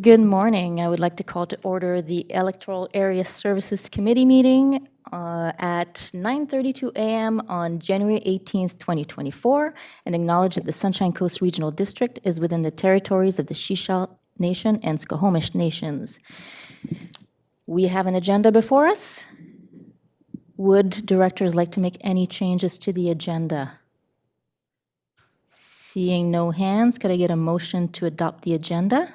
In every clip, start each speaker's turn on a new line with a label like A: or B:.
A: Good morning. I would like to call to order the Electoral Area Services Committee meeting at 9:32 a.m. on January 18th, 2024, and acknowledge that the Sunshine Coast Regional District is within the territories of the Shishal Nation and Skohomish Nations. We have an agenda before us. Would directors like to make any changes to the agenda? Seeing no hands, could I get a motion to adopt the agenda?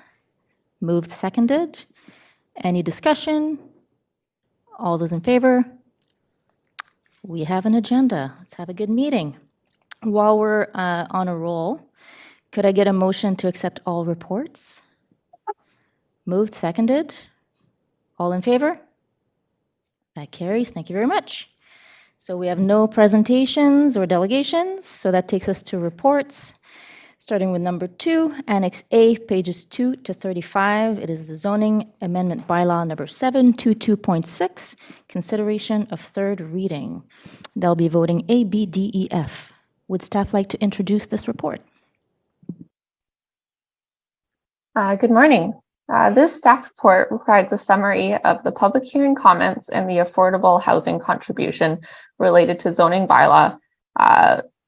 A: Moved, seconded. Any discussion? All those in favor? We have an agenda. Let's have a good meeting. While we're on a roll, could I get a motion to accept all reports? Moved, seconded. All in favor? That carries. Thank you very much. So we have no presentations or delegations, so that takes us to reports. Starting with number 2, Annex A, pages 2 to 35. It is the zoning amendment bylaw number 722.6, consideration of third reading. They'll be voting A, B, D, E, F. Would staff like to introduce this report?
B: Good morning. This staff report provides a summary of the public hearing comments and the affordable housing contribution related to zoning bylaw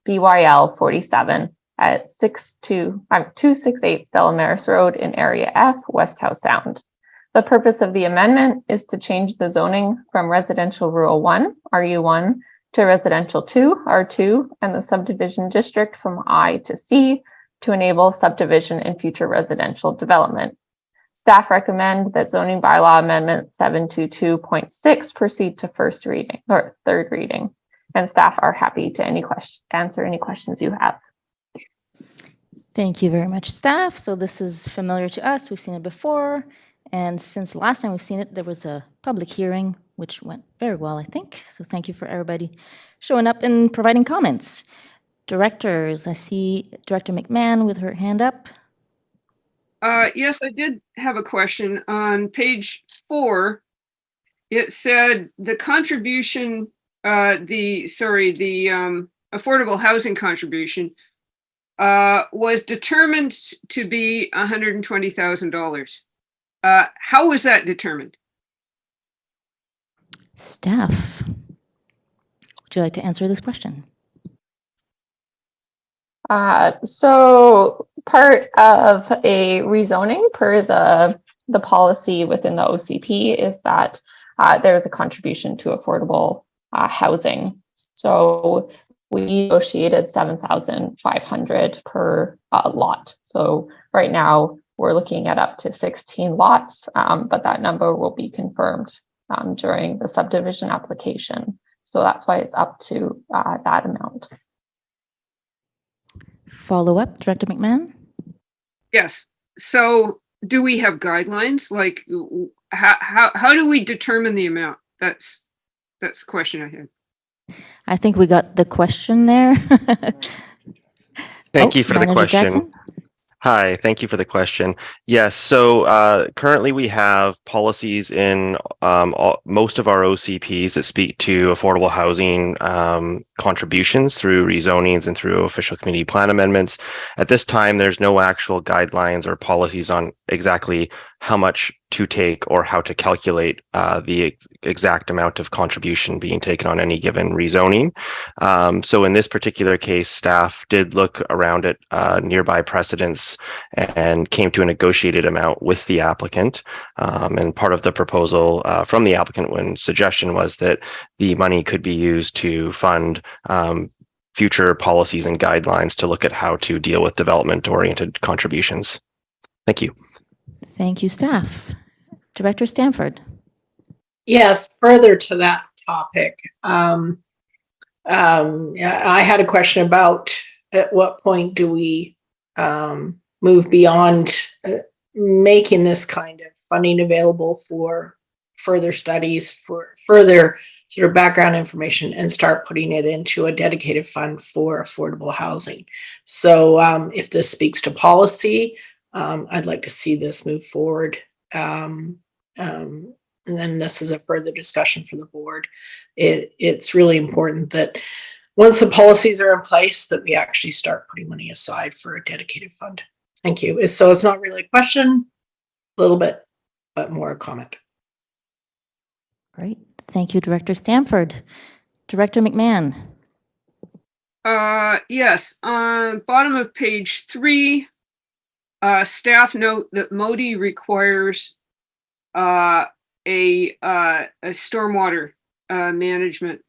B: BYL 47 at 268 Stella Maris Road in Area F, West Howe Sound. The purpose of the amendment is to change the zoning from residential rural 1, RU1, to residential 2, R2, and the subdivision district from I to C to enable subdivision and future residential development. Staff recommend that zoning bylaw amendment 722.6 proceed to first reading or third reading, and staff are happy to answer any questions you have.
A: Thank you very much, staff. So this is familiar to us. We've seen it before. And since the last time we've seen it, there was a public hearing, which went very well, I think. So thank you for everybody showing up and providing comments. Directors, I see Director McMahon with her hand up.
C: Yes, I did have a question. On page 4, it said the contribution, the affordable housing contribution was determined to be $120,000. How was that determined?
A: Staff, would you like to answer this question?
B: So part of a rezoning per the policy within the OCP is that there's a contribution to affordable housing. So we negotiated $7,500 per lot. So right now we're looking at up to 16 lots, but that number will be confirmed during the subdivision application. So that's why it's up to that amount.
A: Follow up, Director McMahon?
C: Yes. So do we have guidelines? Like how do we determine the amount? That's the question I had.
A: I think we got the question there.
D: Thank you for the
A: Manager
D: question.
A: Jackson?
D: Hi, thank you for the question. Yes, so currently we have policies in most of our OCPs that speak to affordable housing contributions through rezonings and through official community plan amendments. At this time, there's no actual guidelines or policies on exactly how much to take or how to calculate the exact amount of contribution being taken on any given rezoning. So in this particular case, staff did look around at nearby precedents and came to a negotiated amount with the applicant. And part of the proposal from the applicant when suggestion was that the money could be used to fund future policies and guidelines to look at how to deal with development-oriented contributions. Thank you.
A: Thank you, staff. Director Stanford.
E: Yes, further to that topic, I had a question about at what point do we move beyond making this kind of funding available for further studies, for further sort of background information, and start putting it into a dedicated fund for affordable housing. So if this speaks to policy, I'd like to see this move forward. And then this is a further discussion for the board. It's really important that once the policies are in place, that we actually start putting money aside for a dedicated fund. Thank you. So it's not really a question, little bit, but more a comment.
A: Great. Thank you, Director Stamford. Director McMahon.
C: Yes, on bottom of page 3, staff note that MODI requires a stormwater management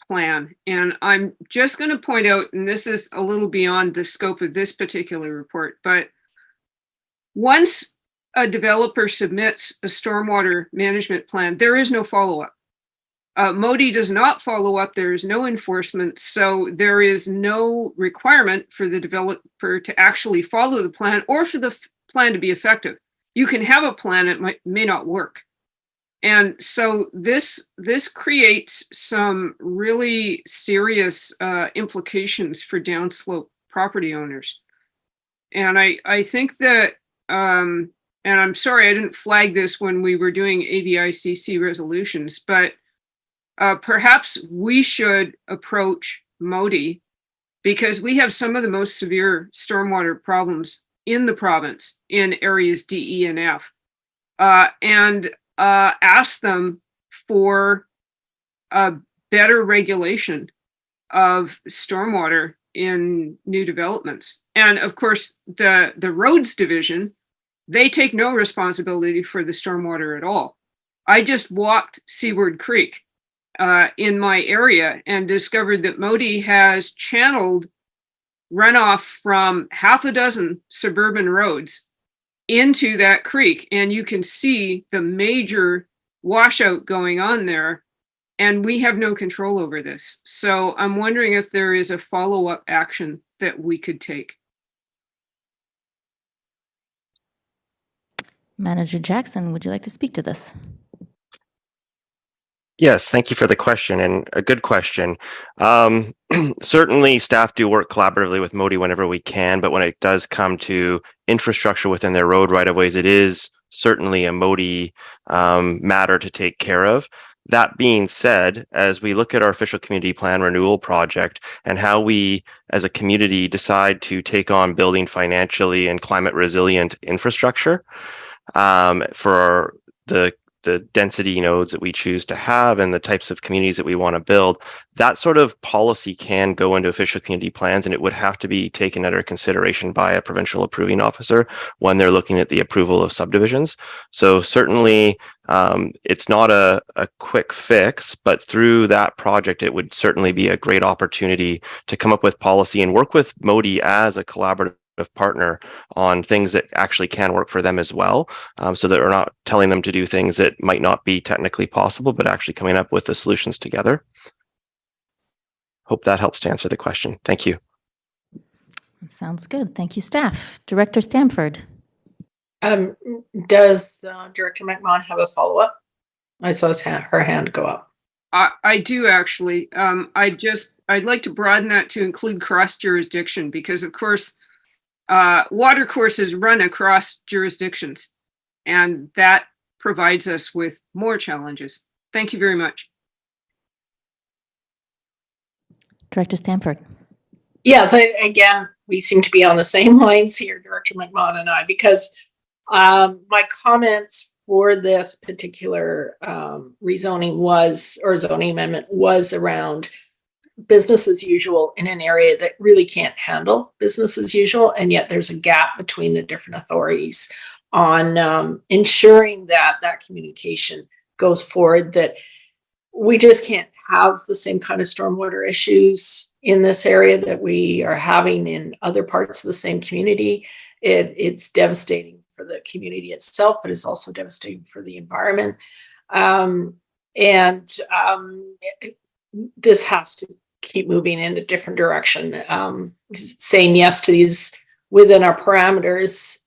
C: plan. And I'm just going to point out, and this is a little beyond the scope of this particular report, but once a developer submits a stormwater management plan, there is no follow-up. MODI does not follow up. There is no enforcement. So there is no requirement for the developer to actually follow the plan or for the plan to be effective. You can have a plan, it may not work. And so this creates some really serious implications for downslope property owners. And I think that, and I'm sorry I didn't flag this when we were doing AVICC resolutions, but perhaps we should approach MODI because we have some of the most severe stormwater problems in the province in areas D, E, and F, and ask them for a better regulation of stormwater in new developments. And of course, the roads division, they take no responsibility for the stormwater at all. I just walked Seaward Creek in my area and discovered that MODI has channeled runoff from half a dozen suburban roads into that creek, and you can see the major washout going on there, and we have no control over this. So I'm wondering if there is a follow-up action that we could take.
A: Manager Jackson, would you like to speak to this?
D: Yes, thank you for the question, and a good question. Certainly, staff do work collaboratively with MODI whenever we can, but when it does come to infrastructure within their road right-of-ways, it is certainly a MODI matter to take care of. That being said, as we look at our official community plan renewal project and how we as a community decide to take on building financially and climate resilient infrastructure for the density nodes that we choose to have and the types of communities that we want to build, that sort of policy can go into official community plans, and it would have to be taken under consideration by a provincial approving officer when they're looking at the approval of subdivisions. So certainly it's not a quick fix, but through that project, it would certainly be a great opportunity to come up with policy and work with MODI as a collaborative partner on things that actually can work for them as well, so that we're not telling them to do things that might not be technically possible, but actually coming up with the solutions together. Hope that helps to answer the question. Thank you.
A: Sounds good. Thank you, staff. Director Stamford.
E: Does Director McMahon have a follow-up? I saw her hand go up.
C: I do actually. I'd like to broaden that to include cross jurisdiction because, of course, water courses run across jurisdictions, and that provides us with more challenges. Thank you very much.
A: Director Stamford.
E: Yes, again, we seem to be on the same lines here, Director McMahon and I, because my comments for this particular rezoning or zoning amendment was around business as usual in an area that really can't handle business as usual. And yet there's a gap between the different authorities on ensuring that that communication goes forward, that we just can't have the same kind of stormwater issues in this area that we are having in other parts of the same community. It's devastating for the community itself, but it's also devastating for the environment. This has to keep moving in a different direction. Saying yes to these within our parameters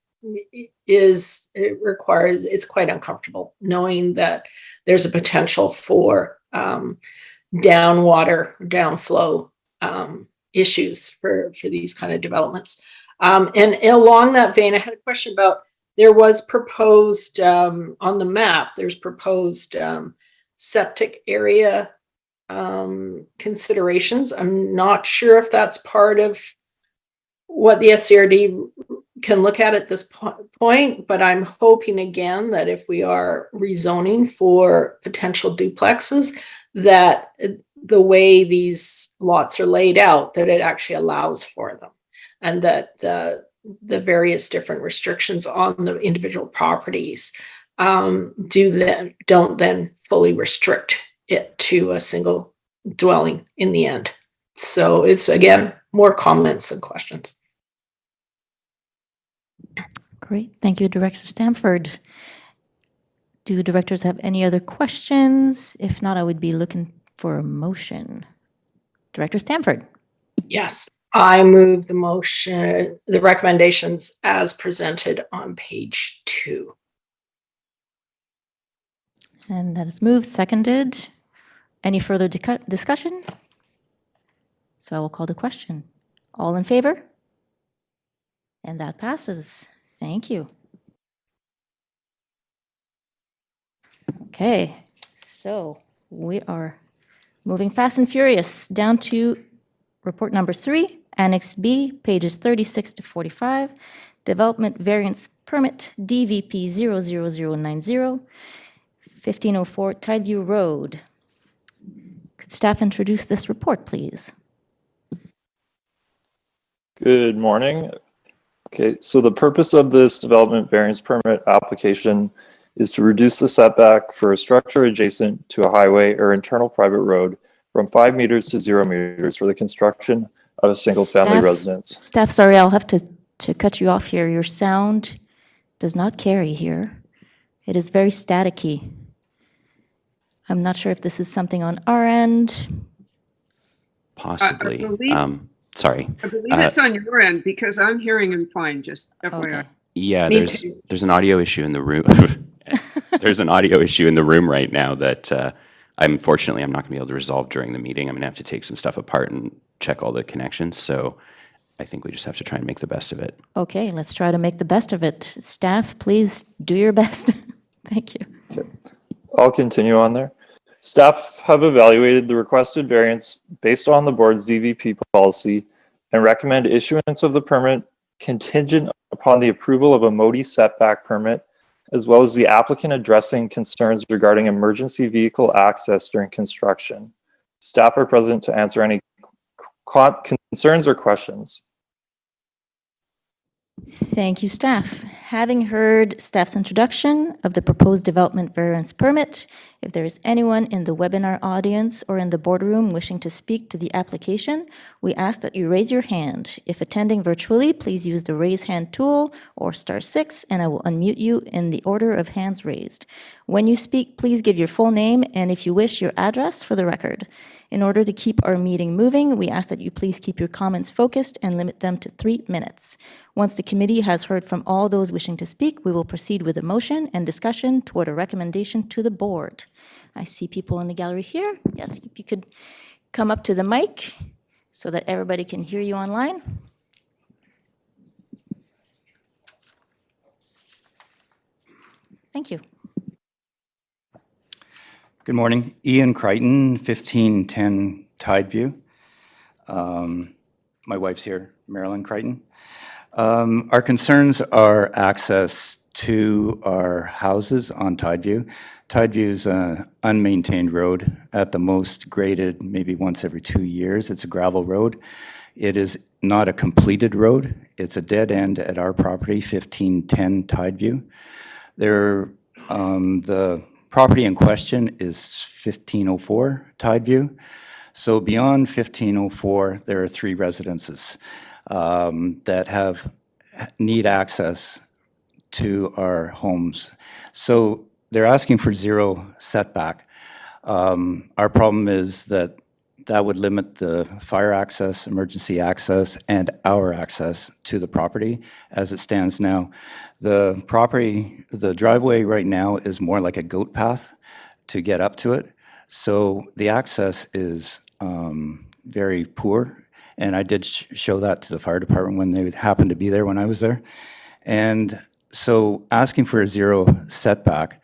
E: it's quite uncomfortable, knowing that there's a potential for downflow issues for these kind of developments. And along that vein, I had a question about, there was proposed on the map, there's proposed septic area considerations. I'm not sure if that's part of what the SCRD can look at it this point, but I'm hoping again that if we are rezoning for potential duplexes, that the way these lots are laid out, that it actually allows for them, and that the various different restrictions on the individual properties don't then fully restrict it to a single dwelling in the end. So it's, again, more comments than questions.
A: Great. Thank you, Director Stanford. Do directors have any other questions? If not, I would be looking for a motion. Director Stanford.
E: Yes, I move the recommendations as presented on page 2.
A: And that is moved, seconded. Any further discussion? So I will call the question. All in favor? And that passes. Thank you. Okay, so we are moving fast and furious down to report number 3, Annex B, pages 36 to 45, Development Variance Permit DVP 00090, 1504 Tideview Road. Could staff introduce this report, please?
F: Good morning. Okay, so the purpose of this development variance permit application is to reduce the setback for a structure adjacent to a highway or internal private road from 5 meters to 0 meters for the construction of a single-family residence.
A: Staff, sorry, I'll have to cut you off here. Your sound does not carry here. It is very staticky. I'm not sure if this is something on our end.
G: Possibly.
C: I
G: Sorry.
C: believe it's on your end because I'm hearing him fine, just FYI.
A: Okay.
G: Yeah,
E: Me
G: there's an audio issue in the room. There's an audio issue in the room right now that unfortunately I'm not going to be able to resolve during the meeting. I'm going to have to take some stuff apart and check all the connections. So I think we just have to try and make the best of it.
A: Okay, let's try to make the best of it. Staff, please do your best. Thank you.
F: Okay. I'll continue on there. Staff have evaluated the requested variance based on the board's DVP policy and recommend issuance of the permit contingent upon the approval of a MODI setback permit, as well as the applicant addressing concerns regarding emergency vehicle access during construction. Staff are present to answer any concerns or questions.
A: Thank you, staff. Having heard staff's introduction of the proposed development variance permit, if there is anyone in the webinar audience or in the boardroom wishing to speak to the application, we ask that you raise your hand. If attending virtually, please use the raise hand tool or *6, and I will unmute you in the order of hands raised. When you speak, please give your full name and, if you wish, your address for the record. In order to keep our meeting moving, we ask that you please keep your comments focused and limit them to 3 minutes. Once the committee has heard from all those wishing to speak, we will proceed with a motion and discussion toward a recommendation to the board. I see people in the gallery here. Yes, if you could come up to the mic so that everybody can hear you online. Thank you.
H: Good morning. Ian Crichton, 1510 Tideview. My wife's here, Marilyn Crichton. Our concerns are access to our houses on Tideview. Tideview is an unmaintained road, at the most graded maybe once every 2 years. It's a gravel road. It is not a completed road. It's a dead end at our property, 1510 Tideview. The property in question is 1504 Tideview. So beyond 1504, there are 3 residences that need access to our homes. So they're asking for 0 setback. Our problem is that would limit the fire access, emergency access, and our access to the property as it stands now. The driveway right now is more like a goat path to get up to it. So the access is very poor. And I did show that to the fire department when they happened to be there when I was there. And so asking for a 0 setback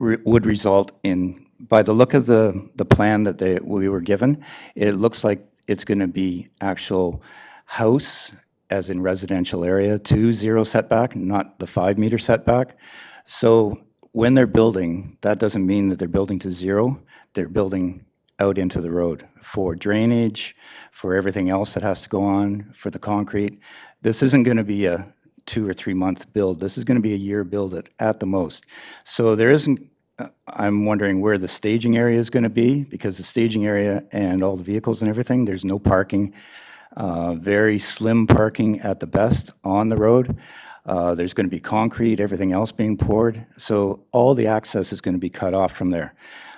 H: would result in, by the look of the plan that we were given, it looks like it's going to be actual house as in residential area, to 0 setback, not the 5-meter setback. So when they're building, that doesn't mean that they're building to 0. They're building out into the road for drainage, for everything else that has to go on, for the concrete. This isn't going to be a 2 or 3 month build. This is going to be a year build at the most. So there isn't, I'm wondering where the staging area is going to be, because the staging area and all the vehicles and everything, there's no parking, very slim parking at the best on the road. There's going to be concrete, everything else being poured. So all the access is going to be cut off from there.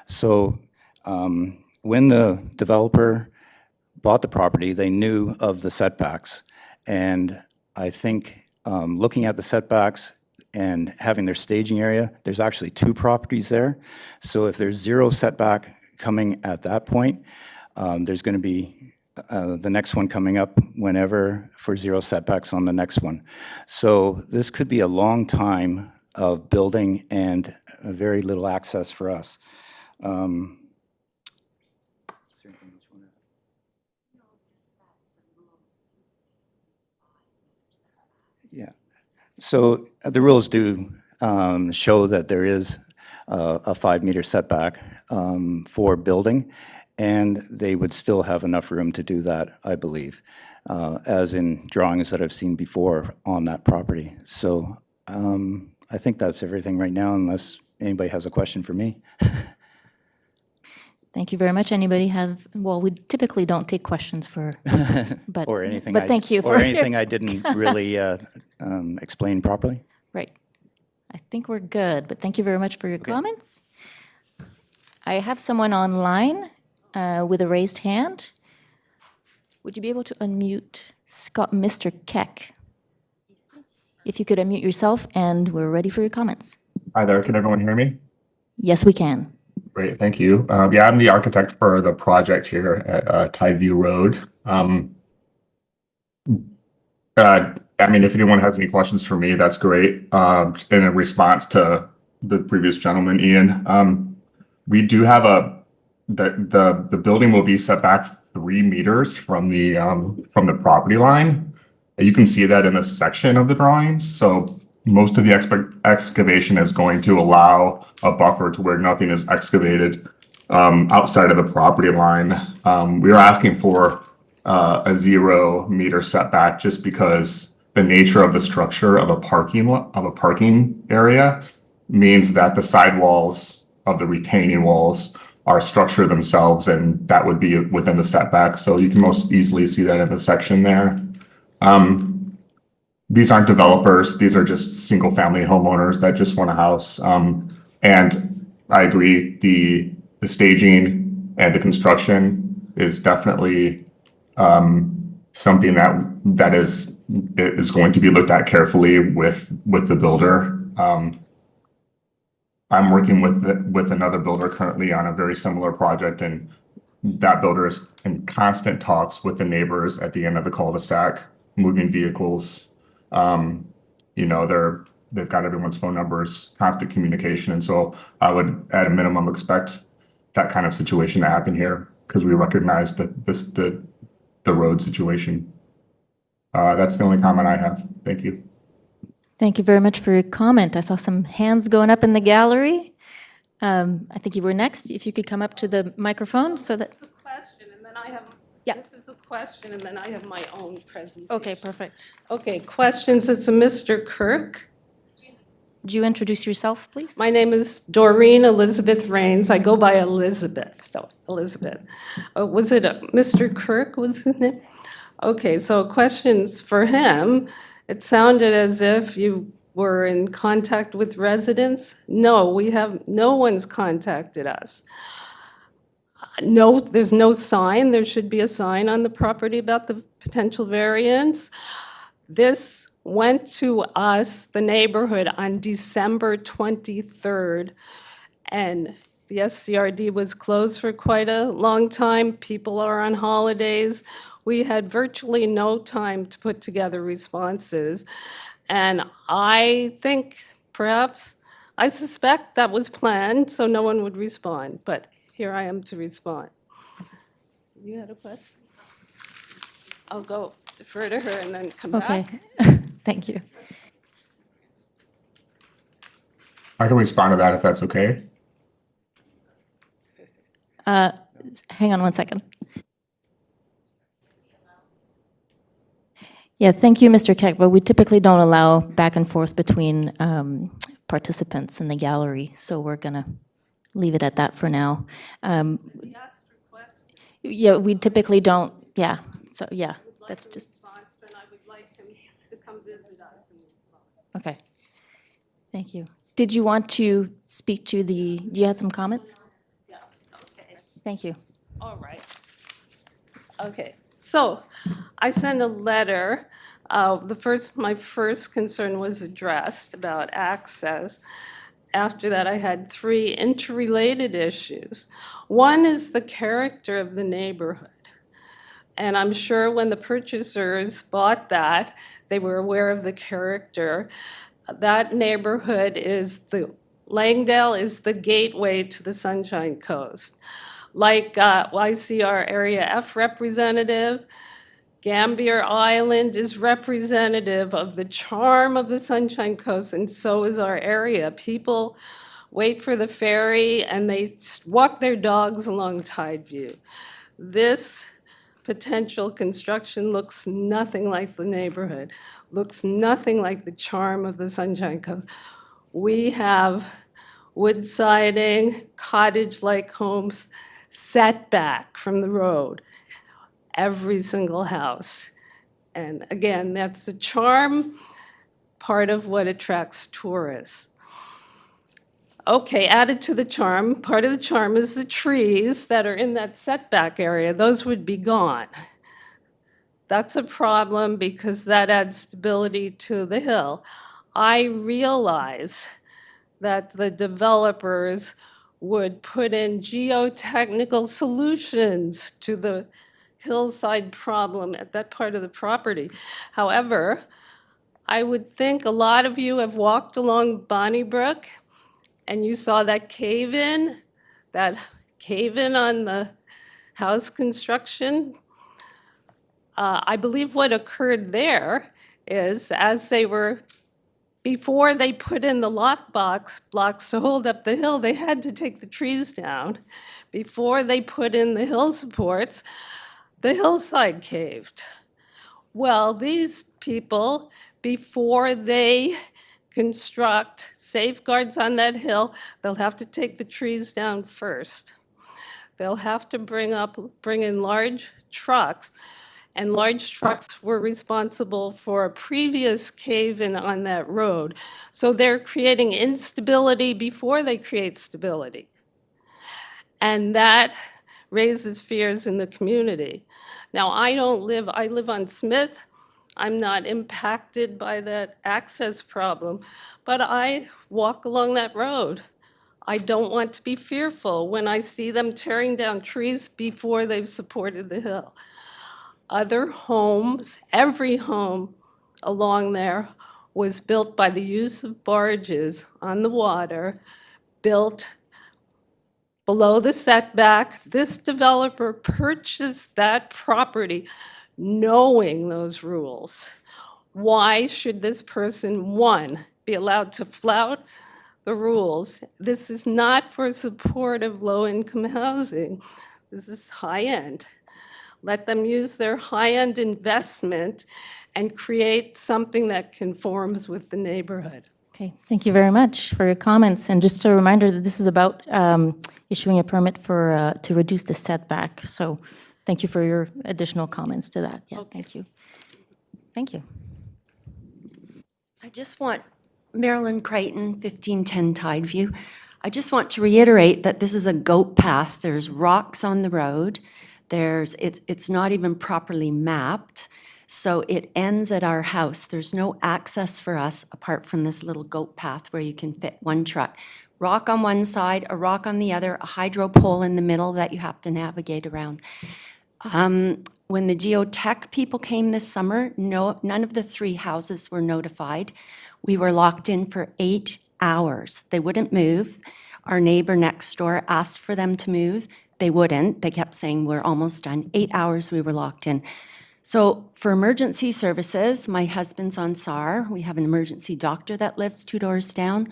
H: So when the developer bought the property, they knew of the setbacks. And I think looking at the setbacks and having their staging area, there's actually 2 properties there. So if there's 0 setback coming at that point, there's going to be the next one coming up whenever for 0 setbacks on the next one. So this could be a long time of building and very little access for us. Yeah. So the rules do show that there is a 5-meter setback for building, and they would still have enough room to do that, I believe, as in drawings that I've seen before on that property. So I think that's everything right now, unless anybody has a question for me.
A: Thank you very much. Anybody have, well, we typically don't take questions for, but,
H: Or anything.
A: but thank you for
H: or anything I didn't really explain properly.
A: Right. I think we're good, but thank you very much for your comments. I have someone online with a raised hand. Would you be able to unmute Mr. Keck? If you could unmute yourself, and we're ready for your comments.
I: Hi there, can everyone hear me?
A: Yes, we can.
I: Great, thank you. Yeah, I'm the architect for the project here at Tideview Road. I mean, if anyone has any questions for me, that's great. In a response to the previous gentleman, Ian, we do have the building will be set back 3 meters from the property line. You can see that in this section of the drawings. So most of the excavation is going to allow a buffer to where nothing is excavated outside of the property line. We are asking for a 0 meter setback just because the nature of the structure of a parking area means that the sidewalls of the retaining walls are structure themselves, and that would be within the setback. So you can most easily see that in the section there. These aren't developers. These are just single family homeowners that just want a house. And I agree, the staging and the construction is definitely something that is going to be looked at carefully with the builder. I'm working with another builder currently on a very similar project, and that builder is in constant talks with the neighbors at the end of the cul-de-sac, moving vehicles. You know, they've got everyone's phone numbers, constant communication, and so I would, at a minimum, expect that kind of situation to happen here because we recognize that the road situation. That's the only comment I have. Thank you.
A: Thank you very much for your comment. I saw some hands going up in the gallery. I think you were next. If you could come up to the microphone so that.
J: Question, and then I have.
A: Yeah.
J: This is a question, and then I have my own presentation.
A: Okay, perfect.
J: Okay, questions. It's a Mr. Kirk.
A: Would you introduce yourself, please?
J: My name is Doreen Elizabeth Rains. I go by Elizabeth. So Elizabeth. Was it Mr. Kirk? Was his name? Okay, so questions for him. It sounded as if you were in contact with residents. No, no one's contacted us. No, there's no sign. There should be a sign on the property about the potential variance. This went to us, the neighborhood, on December 23rd, and the SCRD was closed for quite a long time. People are on holidays. We had virtually no time to put together responses. And I think I suspect that was planned so no one would respond, but here I am to respond. You had a question? I'll go. defer to her and then come
A: Okay,
J: back.
A: thank you.
I: I can respond to that if that's okay.
A: Hang on one second. Yeah, thank you, Mr. Keck, but we typically don't allow back and forth between participants in the gallery, so we're going to leave it at that for now.
J: We asked for questions.
A: Yeah, we typically don't, yeah, so yeah, that's just,
J: Response, then I would like him to come visit us and respond.
A: okay. Thank you. Did you want to speak to the, do you have some comments?
J: Yes, okay.
A: Thank you.
J: All right. Okay, so I sent a letter. My first concern was addressed about access. After that, I had 3 interrelated issues. One is the character of the neighborhood. And I'm sure when the purchasers bought that, they were aware of the character. That neighborhood Langdale is the gateway to the Sunshine Coast. Like I see our Area F representative, Gambier Island is representative of the charm of the Sunshine Coast, and so is our area. People wait for the ferry and they walk their dogs along Tideview. This potential construction looks nothing like the neighborhood, looks nothing like the charm of the Sunshine Coast. We have wood siding, cottage-like homes set back from the road, every single house. And again, that's the charm, part of what attracts tourists. Okay, added to the charm, part of the charm is the trees that are in that setback area. Those would be gone. That's a problem because that adds stability to the hill. I realize that the developers would put in geotechnical solutions to the hillside problem at that part of the property. However, I would think a lot of you have walked along Bonnybrook and you saw that cave-in on the house construction. I believe what occurred there is before they put in the lock blocks to hold up the hill, they had to take the trees down. Before they put in the hill supports, the hillside caved. Well, these people, before they construct safeguards on that hill, they'll have to take the trees down first. They'll have to bring in large trucks, and large trucks were responsible for a previous cave-in on that road. So they're creating instability before they create stability. And that raises fears in the community. Now, I live on Smith. I'm not impacted by that access problem, but I walk along that road. I don't want to be fearful when I see them tearing down trees before they've supported the hill. Other homes, every home along there was built by the use of barges on the water, built below the setback. This developer purchased that property knowing those rules. Why should this person, one, be allowed to flout the rules? This is not for support of low-income housing. This is high-end. Let them use their high-end investment and create something that conforms with the neighborhood.
A: Okay, thank you very much for your comments. And just a reminder that this is about issuing a permit to reduce the setback. So thank you for your additional comments to that. Yeah, thank you. Thank you.
K: I just want, Marilyn Crichton, 1510 Tideview. I just want to reiterate that this is a goat path. There's rocks on the road. It's not even properly mapped. So it ends at our house. There's no access for us apart from this little goat path where you can fit one truck. Rock on one side, a rock on the other, a hydro pole in the middle that you have to navigate around. When the geotech people came this summer, none of the 3 houses were notified. We were locked in for 8 hours. They wouldn't move. Our neighbor next door asked for them to move. They wouldn't. They kept saying, we're almost done. 8 hours we were locked in. So for emergency services, my husband's on SAR. We have an emergency doctor that lives 2 doors down.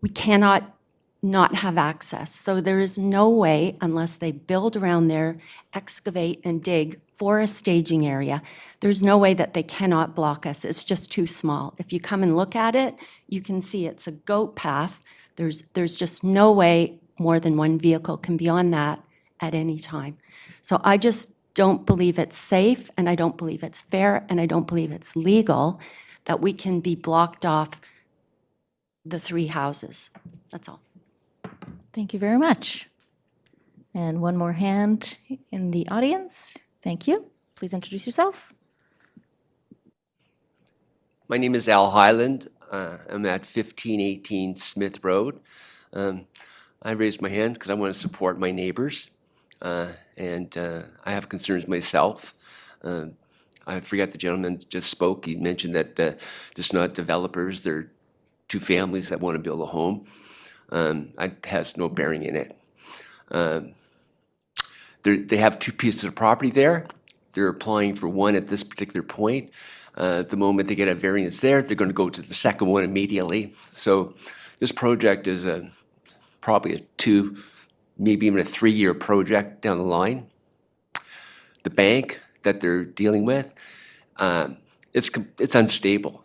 K: We cannot not have access. So there is no way, unless they build around there, excavate and dig for a staging area, there's no way that they cannot block us. It's just too small. If you come and look at it, you can see it's a goat path. There's just no way more than one vehicle can be on that at any time. So I just don't believe it's safe, and I don't believe it's fair, and I don't believe it's legal that we can be blocked off the 3 houses. That's all.
A: Thank you very much. And one more hand in the audience. Thank you. Please introduce yourself.
L: My name is Al Highland. I'm at 1518 Smith Road. I raised my hand because I want to support my neighbors, and I have concerns myself. I forget the gentleman just spoke. He mentioned that this is not developers, they're 2 families that want to build a home. It has no bearing in it. They have 2 pieces of property there. They're applying for one at this particular point. The moment they get a variance there, they're going to go to the second one immediately. So this project is probably a 2, maybe even a 3-year project down the line. The bank that they're dealing with, it's unstable.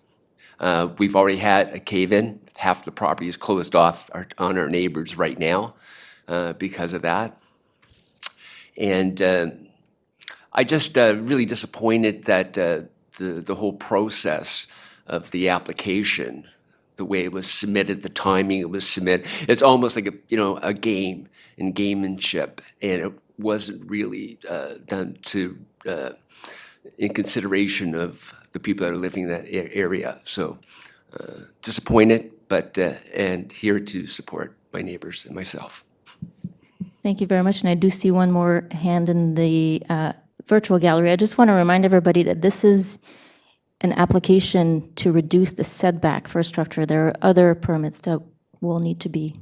L: We've already had a cave-in. Half the property is closed off on our neighbors right now because of that. And I just really disappointed that the whole process of the application, the way it was submitted, the timing it was submitted, it's almost like a game in gamemanship, and it wasn't really done in consideration of the people that are living in that area. So disappointed, but and here to support my neighbors and myself.
A: Thank you very much. And I do see one more hand in the virtual gallery. I just want to remind everybody that this is an application to reduce the setback for a structure. There are other permits that will need to be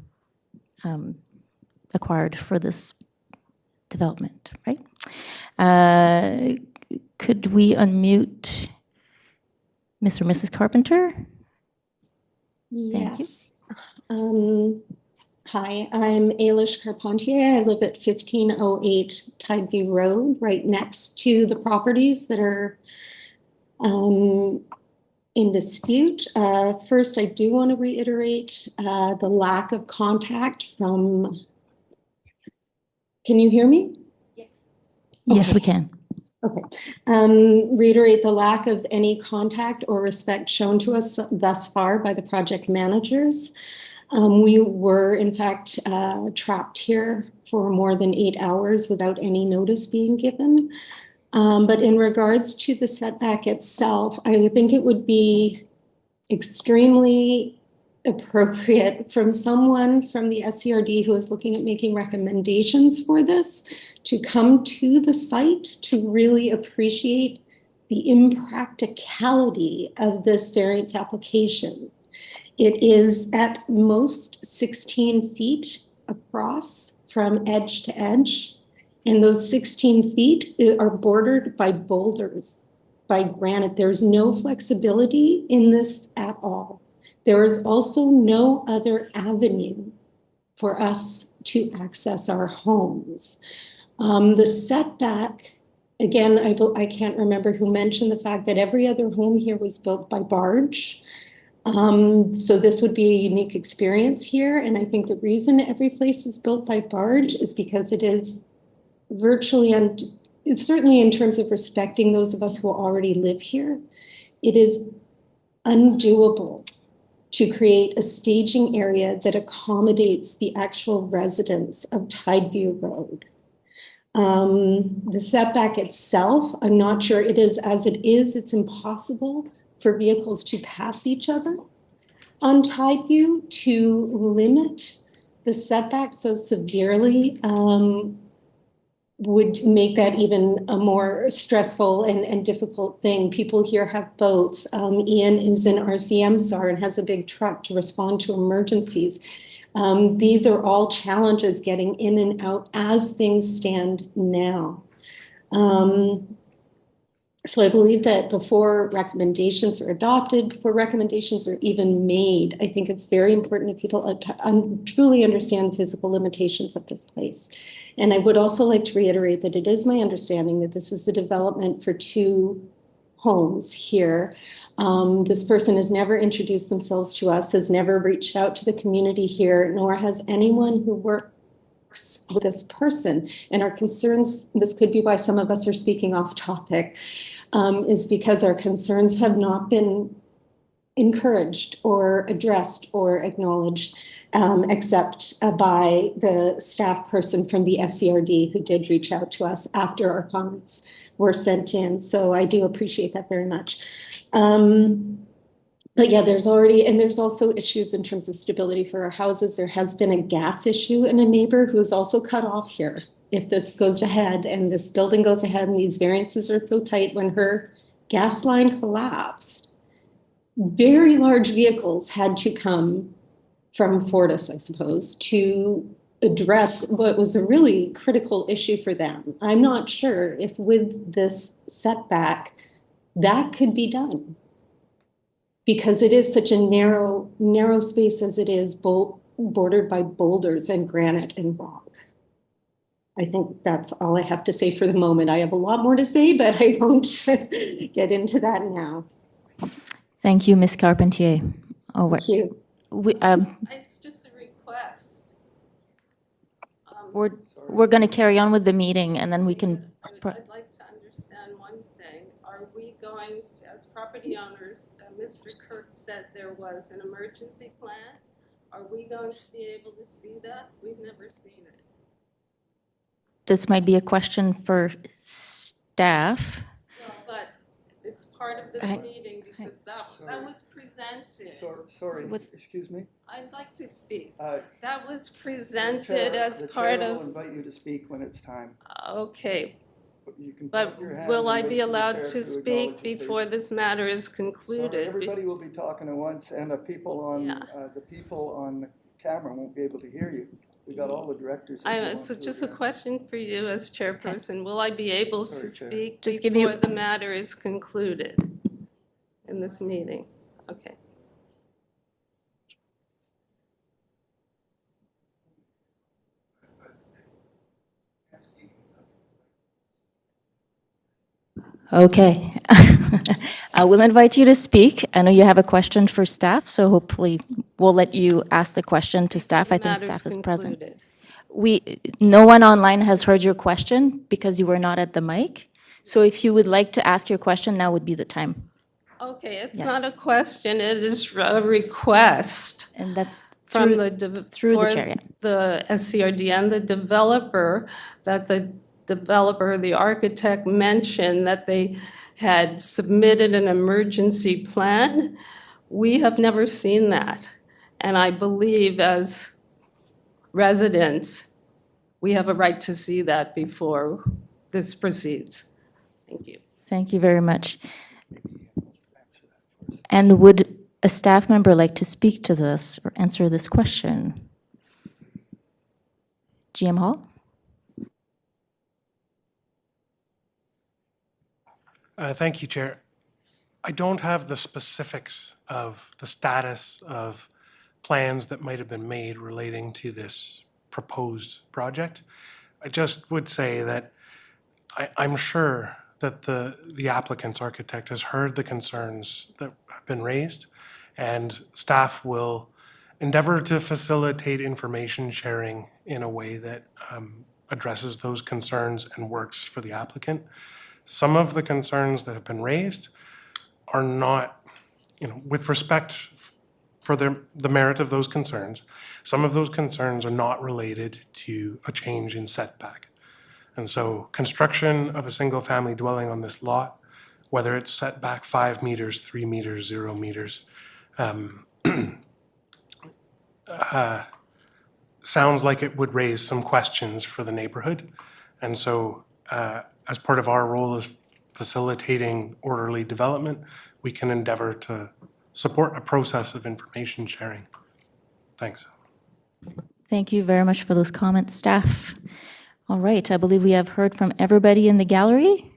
A: acquired for this development, right? Could we unmute Mr. or Mrs. Carpenter? Thank you.
M: Yes. Hi, I'm Ailish Carpentier. I live at 1508 Tideview Road, right next to the properties that are in dispute. First, I do want to reiterate the lack of contact from. Can you hear me?
K: Yes.
A: Yes,
M: Okay.
A: we can.
M: Okay. Reiterate the lack of any contact or respect shown to us thus far by the project managers. We were, in fact, trapped here for more than 8 hours without any notice being given. But in regards to the setback itself, I would think it would be extremely appropriate from someone from the SCRD who is looking at making recommendations for this to come to the site to really appreciate the impracticality of this variance application. It is at most 16 feet across from edge to edge, and those 16 feet are bordered by boulders, by granite. There's no flexibility in this at all. There is also no other avenue for us to access our homes. The setback, again, I can't remember who mentioned the fact that every other home here was built by barge. So this would be a unique experience here. And I think the reason every place was built by barge is because it is virtually, it's certainly in terms of respecting those of us who already live here, it is undoable to create a staging area that accommodates the actual residents of Tideview Road. The setback itself, I'm not sure it is as it is, it's impossible for vehicles to pass each other on Tideview. To limit the setback so severely would make that even a more stressful and difficult thing. People here have boats. Ian is in RCM SAR and has a big truck to respond to emergencies. These are all challenges getting in and out as things stand now. So I believe that before recommendations are adopted, before recommendations are even made, I think it's very important that people truly understand the physical limitations of this place. And I would also like to reiterate that it is my understanding that this is a development for 2 homes here. This person has never introduced themselves to us, has never reached out to the community here, nor has anyone who works with this person. And our concerns, this could be why some of us are speaking off topic, is because our concerns have not been encouraged or addressed or acknowledged, except by the staff person from the SCRD who did reach out to us after our comments were sent in. So I do appreciate that very much. But yeah, there's also issues in terms of stability for our houses. There has been a gas issue in a neighbor who's also cut off here. If this goes ahead and this building goes ahead and these variances are so tight, when her gas line collapsed, very large vehicles had to come from Fortis, I suppose, to address what was a really critical issue for them. I'm not sure if with this setback that could be done, because it is such a narrow space as it is, bordered by boulders and granite and rock. I think that's all I have to say for the moment. I have a lot more to say, but I won't get into that now.
A: Thank you, Ms. Carpentier. Oh,
M: Thank you.
J: It's just a request.
A: we're going to carry on with the meeting, and then we can.
J: I'd like to understand one thing. Are we going to, as property owners, Mr. Kirk said there was an emergency plan. Are we going to be able to see that? We've never seen it.
A: This might be a question for staff.
J: Well, but it's part of this meeting because that was presented.
N: Sorry, excuse me.
J: I'd like to speak. That was presented
N: Chair,
J: as
N: the
J: part
N: chair
J: of.
N: will invite you to speak when it's time.
J: Okay,
N: You can
J: but
N: put your hand
J: will
N: and
J: I
N: wait
J: be
N: for the
J: allowed
N: chair
J: to
N: acknowledge
J: speak
N: it,
J: before
N: please.
J: this matter is
N: Sorry,
J: concluded?
N: everybody will be talking at once, and the people on the camera won't be able to hear you. We got all the directors.
J: It's just a question for you as chairperson. Will I be able to
N: Sorry, Chair.
J: speak
A: Just
J: before the matter is concluded in this meeting? Okay.
A: Okay. I will invite you to speak. I know you have a question for staff, so hopefully we'll let you ask the question to staff. I think staff is present. No one online has heard your question because you were not at the mic. So if you would like to ask your question, now would be the time.
J: Okay, it's not a question, it is a request.
A: And that's
J: From
A: through the chair, yeah.
J: The SCRD and the developer, that the developer, the architect mentioned that they had submitted an emergency plan. We have never seen that. And I believe as residents, we have a right to see that before this proceeds. Thank you.
A: Thank you very much. And would a staff member like to speak to this or answer this question? GM Hall?
O: Thank you, Chair. I don't have the specifics of the status of plans that might have been made relating to this proposed project. I just would say that I'm sure that the applicant's architect has heard the concerns that have been raised, and staff will endeavor to facilitate information sharing in a way that addresses those concerns and works for the applicant. Some of the concerns that have been raised are not, with respect for the merit of those concerns, some of those concerns are not related to a change in setback. And so construction of a single-family dwelling on this lot, whether it's set back 5 meters, 3 meters, 0 meters, sounds like it would raise some questions for the neighborhood. And so as part of our role as facilitating orderly development, we can endeavor to support a process of information sharing. Thanks.
A: Thank you very much for those comments, staff. All right, I believe we have heard from everybody in the gallery.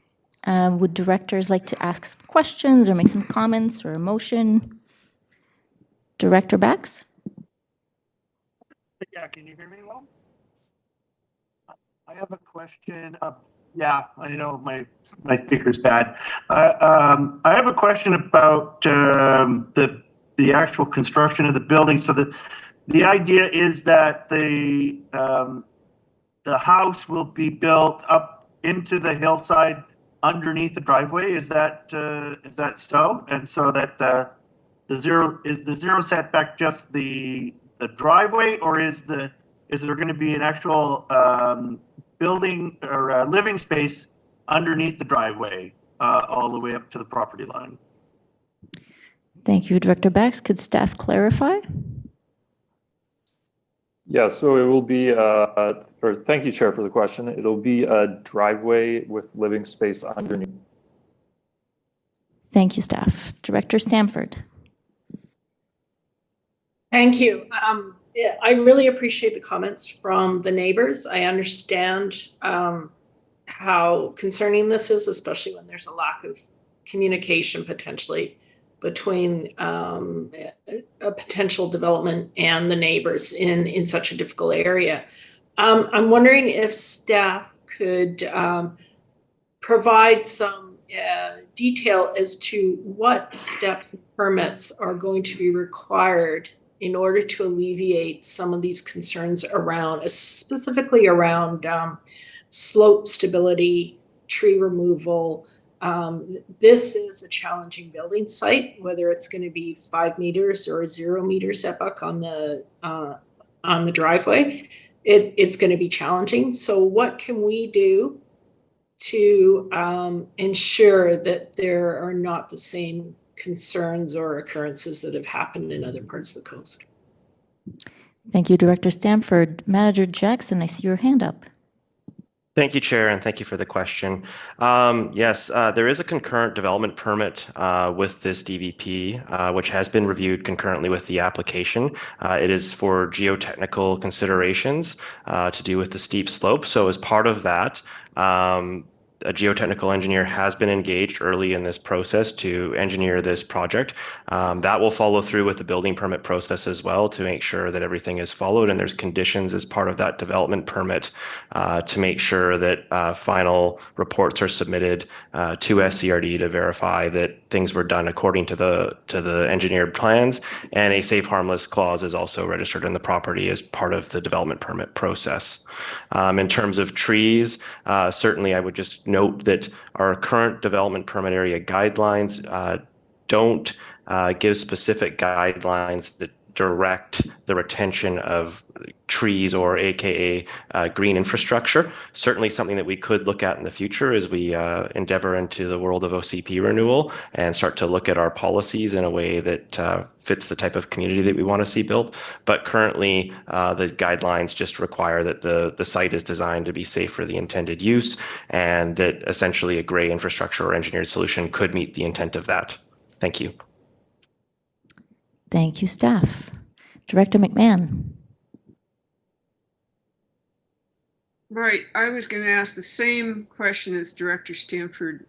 A: Would directors like to ask some questions or make some comments or a motion? Director Bax?
P: Yeah, can you hear me well? I have a question. Yeah, I know my speaker's bad. I have a question about the actual construction of the building. So the idea is that the house will be built up into the hillside underneath the driveway. Is that so? And so that the zero setback just the driveway, or is there going to be an actual building or living space underneath the driveway all the way up to the property line?
A: Thank you, Director Bax. Could staff clarify?
F: Yeah, so it will be, or thank you, Chair, for the question. It'll be a driveway with living space underneath.
A: Thank you, staff. Director Stamford.
E: Thank you. Yeah, I really appreciate the comments from the neighbors. I understand how concerning this is, especially when there's a lack of communication potentially between a potential development and the neighbors in such a difficult area. I'm wondering if staff could provide some detail as to what steps and permits are going to be required in order to alleviate some of these concerns around, specifically around slope stability, tree removal. This is a challenging building site, whether it's going to be 5 meters or a 0 meter setback on the driveway. It's going to be challenging. So what can we do to ensure that there are not the same concerns or occurrences that have happened in other parts of the coast?
A: Thank you, Director Stamford. Manager Jackson, I see your hand up.
D: Thank you, Chair, and thank you for the question. Yes, there is a concurrent development permit with this DVP, which has been reviewed concurrently with the application. It is for geotechnical considerations to do with the steep slope. So as part of that, a geotechnical engineer has been engaged early in this process to engineer this project. That will follow through with the building permit process as well to make sure that everything is followed, and there's conditions as part of that development permit to make sure that final reports are submitted to SCRD to verify that things were done according to the engineered plans, and a safe harmless clause is also registered in the property as part of the development permit process. In terms of trees, certainly I would just note that our current development permit area guidelines don't give specific guidelines that direct the retention of trees or AKA green infrastructure. Certainly something that we could look at in the future as we endeavor into the world of OCP renewal and start to look at our policies in a way that fits the type of community that we want to see built. But currently the guidelines just require that the site is designed to be safe for the intended use, and that essentially a gray infrastructure or engineered solution could meet the intent of that. Thank you.
A: Thank you, staff. Director McMahon.
C: Right, I was going to ask the same question as Director Stamford.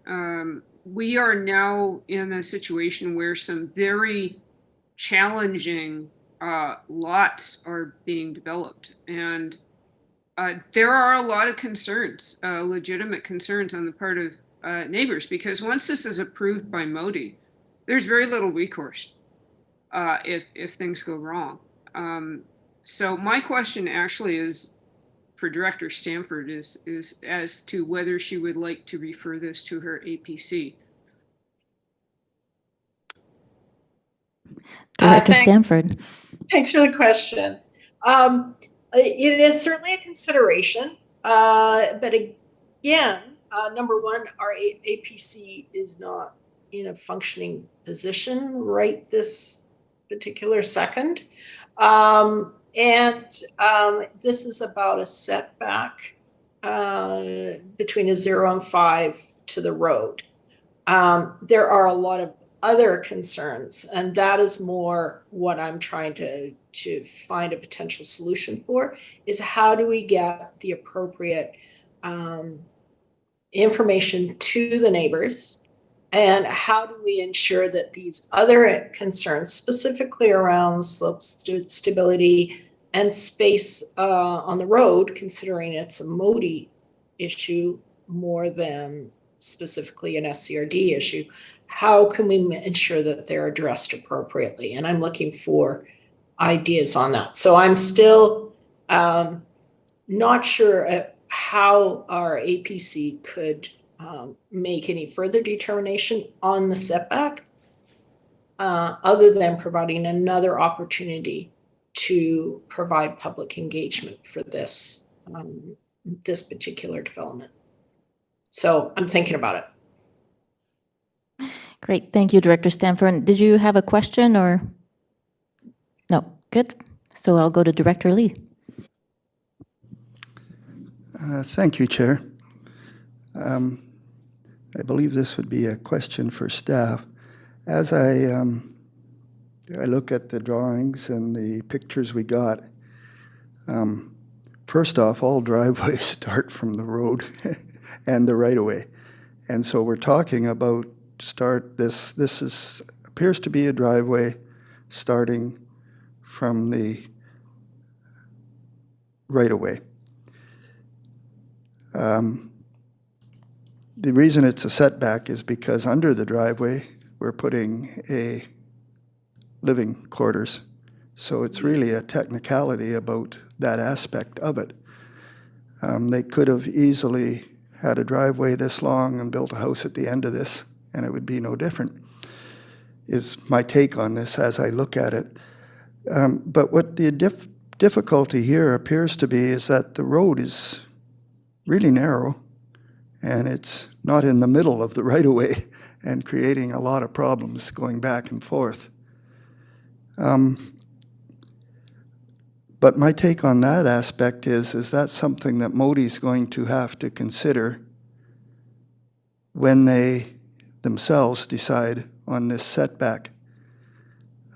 C: We are now in a situation where some very challenging lots are being developed, and there are a lot of concerns, legitimate concerns on the part of neighbors, because once this is approved by MODI, there's very little recourse if things go wrong. So my question actually is for Director Stamford is as to whether she would like to refer this to her APC.
A: Director Stamford.
E: Thanks for the question. It is certainly a consideration, but again, number one, our APC is not in a functioning position right this particular second. This is about a setback between a 0 and 5 to the road. There are a lot of other concerns, and that is more what I'm trying to find a potential solution for, is how do we get the appropriate information to the neighbors? And how do we ensure that these other concerns, specifically around slope stability and space on the road, considering it's a MODI issue more than specifically an SCRD issue, how can we ensure that they're addressed appropriately? And I'm looking for ideas on that. So I'm still not sure how our APC could make any further determination on the setback, other than providing another opportunity to provide public engagement for this this particular development. So I'm thinking about it.
A: Great, thank you, Director Stanford. Did you have a question or? No, good. So I'll go to Director Lee.
N: Thank you, Chair. I believe this would be a question for staff. As I look at the drawings and the pictures we got, first off, all driveways start from the road and the right-of-way. And so we're talking about this appears to be a driveway starting from the right-of-way. The reason it's a setback is because under the driveway, we're putting a living quarters. So it's really a technicality about that aspect of it. They could have easily had a driveway this long and built a house at the end of this, and it would be no different, is my take on this as I look at it. But what the difficulty here appears to be is that the road is really narrow, and it's not in the middle of the right-of-way and creating a lot of problems going back and forth. But my take on that aspect is that something that MODI's going to have to consider when they themselves decide on this setback.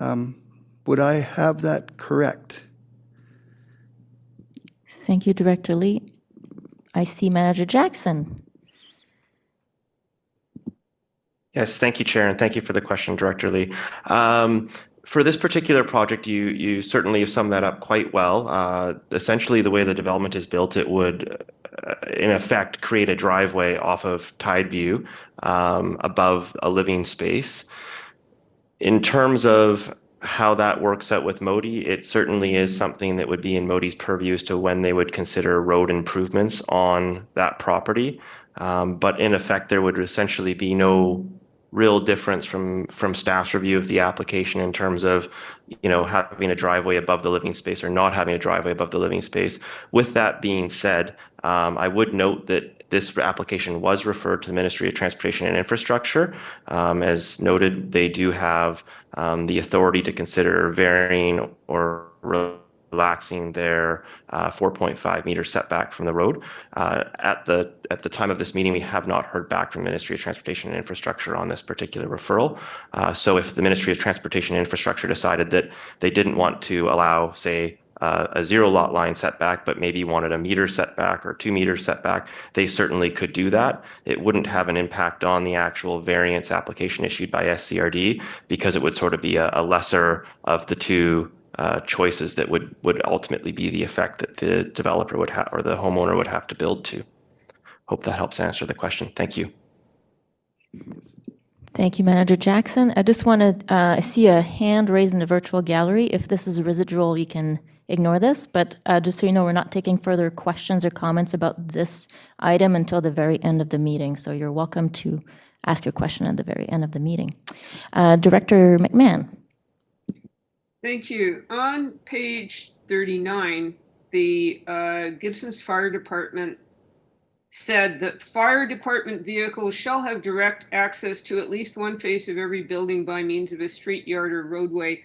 N: Would I have that correct?
A: Thank you, Director Lee. I see Manager Jackson.
D: Yes, thank you, Chair, and thank you for the question, Director Lee. For this particular project, you certainly have summed that up quite well. Essentially, the way the development is built, it would, in effect, create a driveway off of Tide View above a living space. In terms of how that works out with MODI, it certainly is something that would be in MODI's purview as to when they would consider road improvements on that property. But in effect, there would essentially be no real difference from staff's review of the application in terms of, having a driveway above the living space or not having a driveway above the living space. With that being said, I would note that this application was referred to the Ministry of Transportation and Infrastructure. As noted, they do have the authority to consider varying or relaxing their 4.5 meter setback from the road. At the time of this meeting, we have not heard back from the Ministry of Transportation and Infrastructure on this particular referral. So if the Ministry of Transportation and Infrastructure decided that they didn't want to allow, say, a 0 lot line setback, but maybe wanted a meter setback or 2 meter setback, they certainly could do that. It wouldn't have an impact on the actual variance application issued by SCRD because it would sort of be a lesser of the two choices that would ultimately be the effect that the developer would have or the homeowner would have to build to. Hope that helps answer the question. Thank you.
A: Thank you, Manager Jackson. I just want to see a hand raised in the virtual gallery. If this is residual, you can ignore this, but just so you know, we're not taking further questions or comments about this item until the very end of the meeting. So you're welcome to ask your question at the very end of the meeting. Director McMahon.
C: Thank you. On page 39, the Gibson's Fire Department said that fire department vehicles shall have direct access to at least one face of every building by means of a street, yard, or roadway.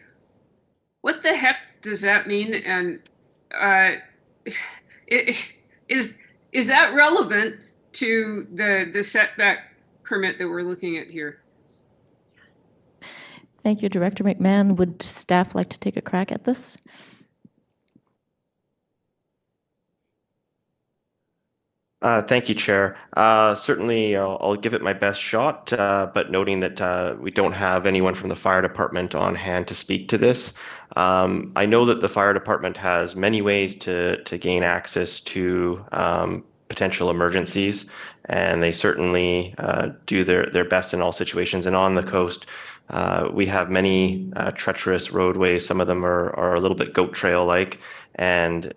C: What the heck does that mean? And is that relevant to the setback permit that we're looking at here?
A: Thank you, Director McMahon. Would staff like to take a crack at this?
D: Thank you, Chair. Certainly, I'll give it my best shot, but noting that we don't have anyone from the fire department on hand to speak to this. I know that the fire department has many ways to gain access to potential emergencies, and they certainly do their best in all situations. And on the coast, we have many treacherous roadways. Some of them are a little bit goat trail-like, and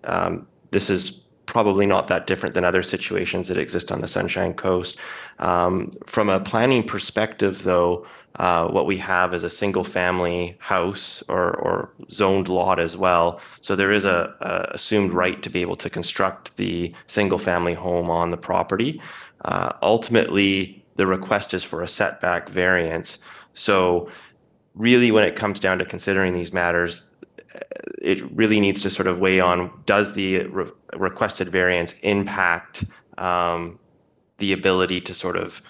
D: this is probably not that different than other situations that exist on the Sunshine Coast. From a planning perspective, though, what we have is a single-family house or zoned lot as well. So there is a assumed right to be able to construct the single-family home on the property. Ultimately, the request is for a setback variance. So really, when it comes down to considering these matters, it really needs to sort of weigh on, does the requested variance impact the ability to sort of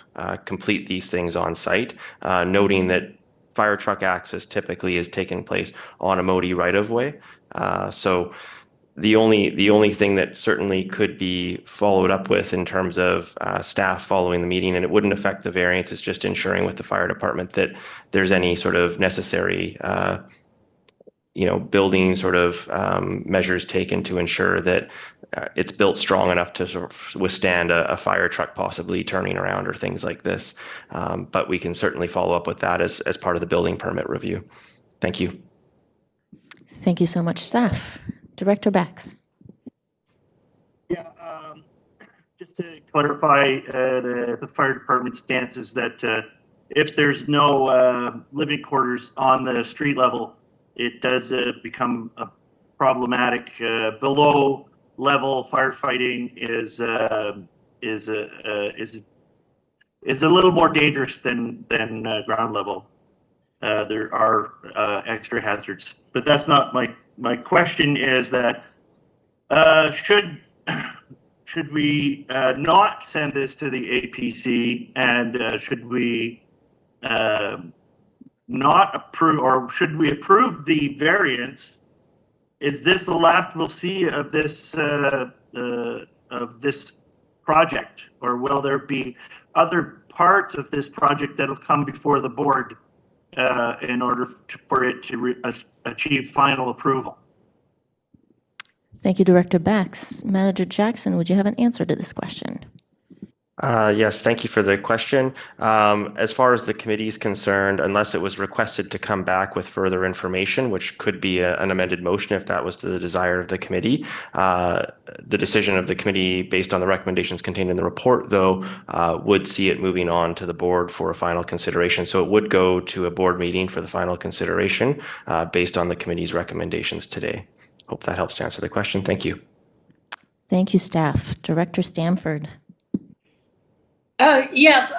D: complete these things on site, noting that fire truck access typically is taking place on a MODI right-of-way. So the only thing that certainly could be followed up with in terms of staff following the meeting, and it wouldn't affect the variance, is just ensuring with the fire department that there's any sort of necessary building sort of measures taken to ensure that it's built strong enough to sort of withstand a fire truck possibly turning around or things like this. But we can certainly follow up with that as part of the building permit review. Thank you.
A: Thank you so much, staff. Director Bax.
P: Yeah, just to clarify, the fire department stance is that if there's no living quarters on the street level, it does become problematic. Below level firefighting is a little more dangerous than ground level. There are extra hazards, but that's not my question. Is that should we not send this to the APC, and should we not approve, or should we approve the variance? Is this the last we'll see of this project, or will there be other parts of this project that'll come before the board in order for it to achieve final approval?
A: Thank you, Director Bax. Manager Jackson, would you have an answer to this question?
D: Yes, thank you for the question. As far as the committee is concerned, unless it was requested to come back with further information, which could be an amended motion if that was the desire of the committee, the decision of the committee based on the recommendations contained in the report, though, would see it moving on to the board for a final consideration. So it would go to a board meeting for the final consideration based on the committee's recommendations today. Hope that helps to answer the question. Thank you.
A: Thank you, staff. Director Stamford.
E: Yes.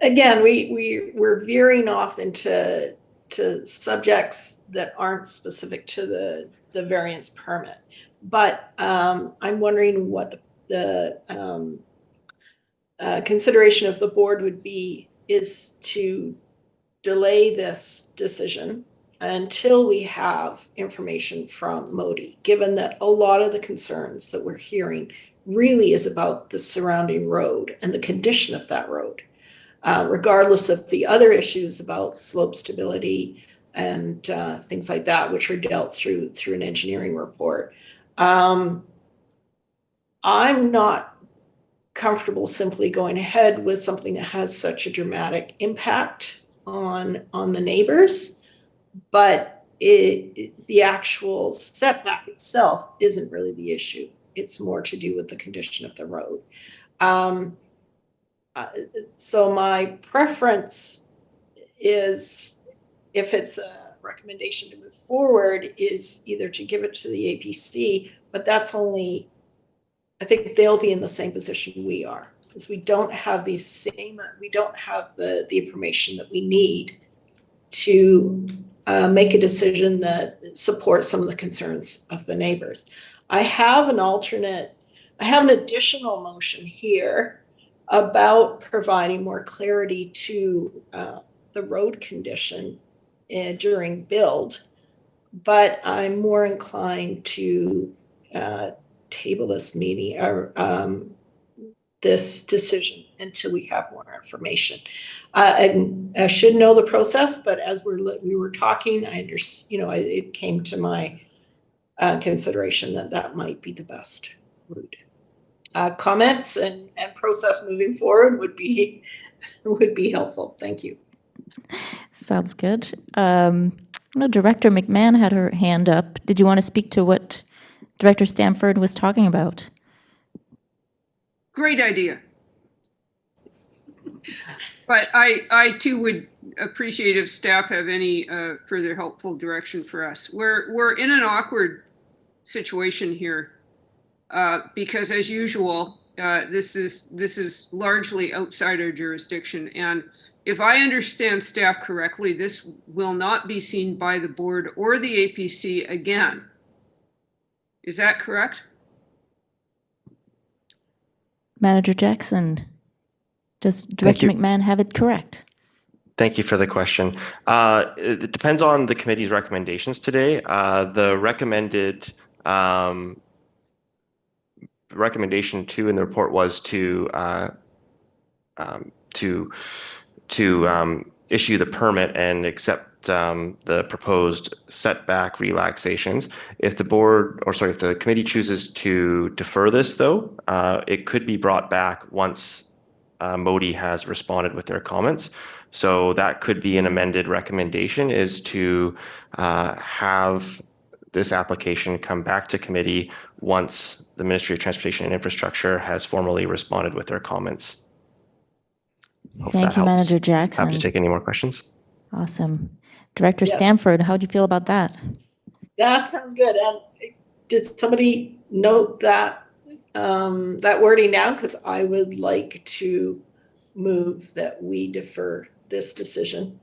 E: Again, we're veering off into subjects that aren't specific to the variance permit. But I'm wondering what the consideration of the board would be is to delay this decision until we have information from MODI, given that a lot of the concerns that we're hearing really is about the surrounding road and the condition of that road, regardless of the other issues about slope stability and things like that, which are dealt through an engineering report. I'm not comfortable simply going ahead with something that has such a dramatic impact on the neighbors, but the actual setback itself isn't really the issue. It's more to do with the condition of the road. So my preference is, if it's a recommendation to move forward, is either to give it to the APC, but that's only, I think they'll be in the same position we are, because we don't have the information that we need to make a decision that supports some of the concerns of the neighbors. I have an additional motion here about providing more clarity to the road condition during build, but I'm more inclined to table this meeting or this decision until we have more information. I should know the process, but as we were talking, it came to my consideration that might be the best route. Comments and process moving forward would be helpful. Thank you.
A: Sounds good. No, Director McMahon had her hand up. Did you want to speak to what Director Stanford was talking about?
C: Great idea. But I too would appreciate if staff have any further helpful direction for us. We're in an awkward situation here because, as usual, this is largely outside our jurisdiction. And if I understand staff correctly, this will not be seen by the board or the APC again. Is that correct?
A: Manager Jackson, does Director McMahon have it correct?
D: Thank you for the question. It depends on the committee's recommendations today. The recommended recommendation 2 in the report was to issue the permit and accept the proposed setback relaxations. If the committee chooses to defer this, though, it could be brought back once Modi has responded with their comments. So that could be an amended recommendation, is to have this application come back to committee once the Ministry of Transportation and Infrastructure has formally responded with their comments.
A: Thank you, Manager Jackson.
D: Happy to take any more questions.
A: Awesome. Director Stanford, how do you feel about that?
E: That sounds good. And did somebody note that that wording down? Because I would like to move that we defer this decision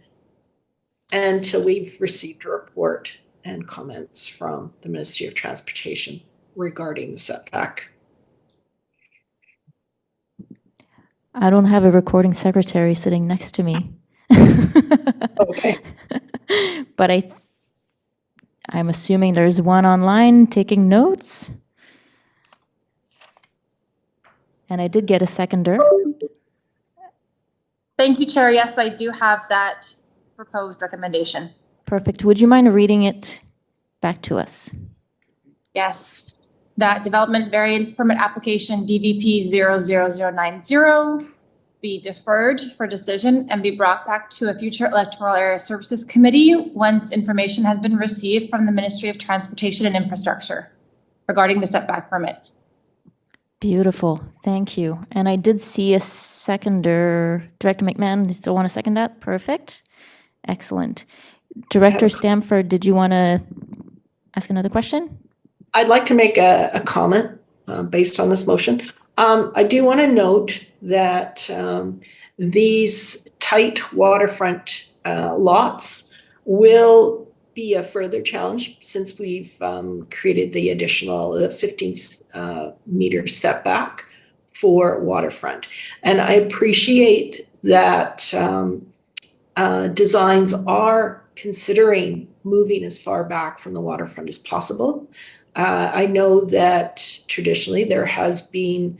E: until we've received a report and comments from the Ministry of Transportation regarding the setback.
A: I don't have a recording secretary sitting next to me.
E: Okay.
A: But I'm assuming there's one online taking notes. And I did get a seconder.
Q: Thank you, Chair. Yes, I do have that proposed recommendation.
A: Perfect. Would you mind reading it back to us?
Q: Yes. That development variance permit application DVP 00090 be deferred for decision and be brought back to a future Electoral Area Services Committee once information has been received from the Ministry of Transportation and Infrastructure regarding the setback permit.
A: Beautiful. Thank you. And I did see a seconder. Director McMahon, you still want to second that? Perfect. Excellent. Director Stanford, did you want to ask another question?
E: I'd like to make a comment based on this motion. I do want to note that these tight waterfront lots will be a further challenge since we've created the additional 15 meter setback for waterfront. And I appreciate that designs are considering moving as far back from the waterfront as possible. I know that traditionally there has been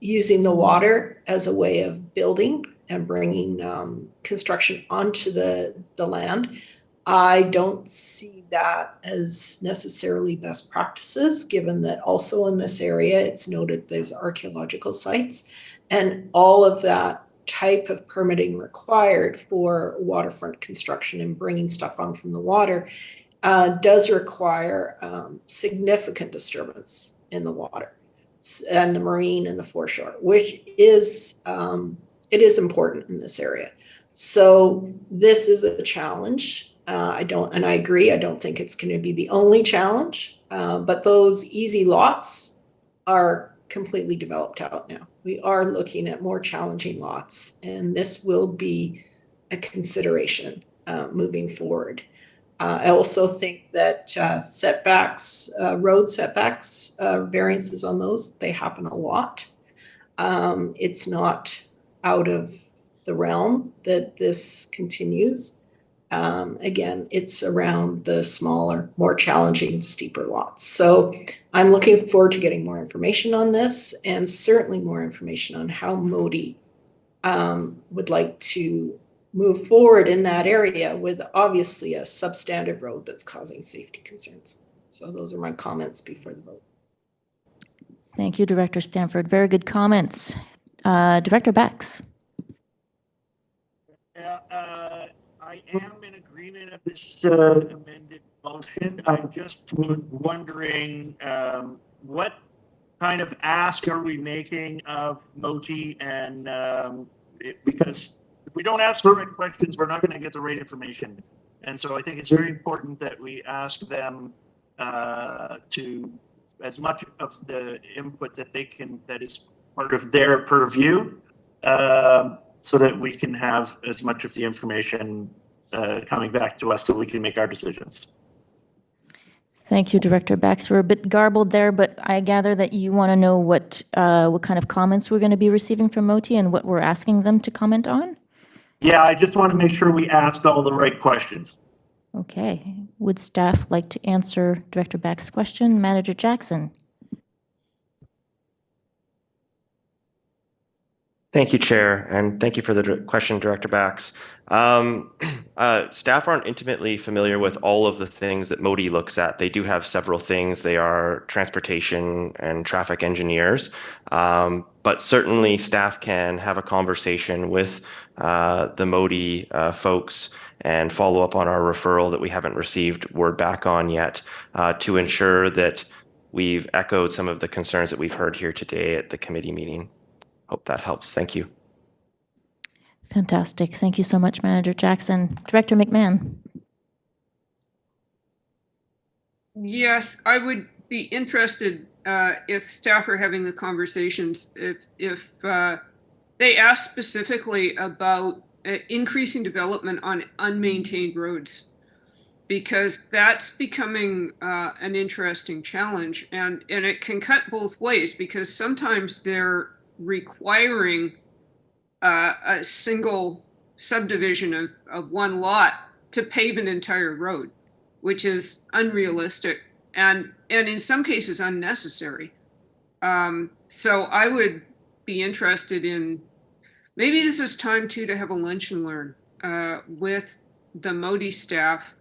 E: using the water as a way of building and bringing construction onto the land. I don't see that as necessarily best practices, given that also in this area, it's noted there's archaeological sites and all of that type of permitting required for waterfront construction and bringing stuff on from the water does require significant disturbance in the water and the marine and the foreshore, which is it is important in this area. So this is a challenge. I agree. I don't think it's going to be the only challenge, but those easy lots are completely developed out now. We are looking at more challenging lots, and this will be a consideration moving forward. I also think that setbacks, road setbacks, variances on those, they happen a lot. It's not out of the realm that this continues. Again, it's around the smaller, more challenging, steeper lots. So I'm looking forward to getting more information on this, and certainly more information on how Modi would like to move forward in that area with obviously a substandard road that's causing safety concerns. So those are my comments before the vote.
A: Thank you, Director Stanford. Very good comments. Director Bax.
P: I am in agreement of this amended motion. I'm just wondering what kind of ask are we making of Moti, and because if we don't ask the right questions, we're not going to get the right information. And so I think it's very important that we ask them to as much of the input that they can, that is part of their purview, so that we can have as much of the information coming back to us so we can make our decisions.
A: Thank you, Director Bax. We're a bit garbled there, but I gather that you want to know what kind of comments we're going to be receiving from Moti and what we're asking them to comment on?
P: Yeah, I just want to make sure we asked all the right questions.
A: Okay. Would staff like to answer Director Bax's question? Manager Jackson.
D: Thank you, Chair, and thank you for the question, Director Bax. Staff aren't intimately familiar with all of the things that Modi looks at. They do have several things. They are transportation and traffic engineers, but certainly staff can have a conversation with the Modi folks and follow up on our referral that we haven't received word back on yet to ensure that we've echoed some of the concerns that we've heard here today at the committee meeting. Hope that helps. Thank you.
A: Fantastic. Thank you so much, Manager Jackson. Director McMahon.
C: Yes, I would be interested if staff are having the conversations, if they ask specifically about increasing development on unmaintained roads, because that's becoming an interesting challenge, and it can cut both ways, because sometimes they're requiring a single subdivision of one lot to pave an entire road, which is unrealistic and in some cases unnecessary. So I would be interested in, maybe this is time too to have a lunch and learn with the Modi staff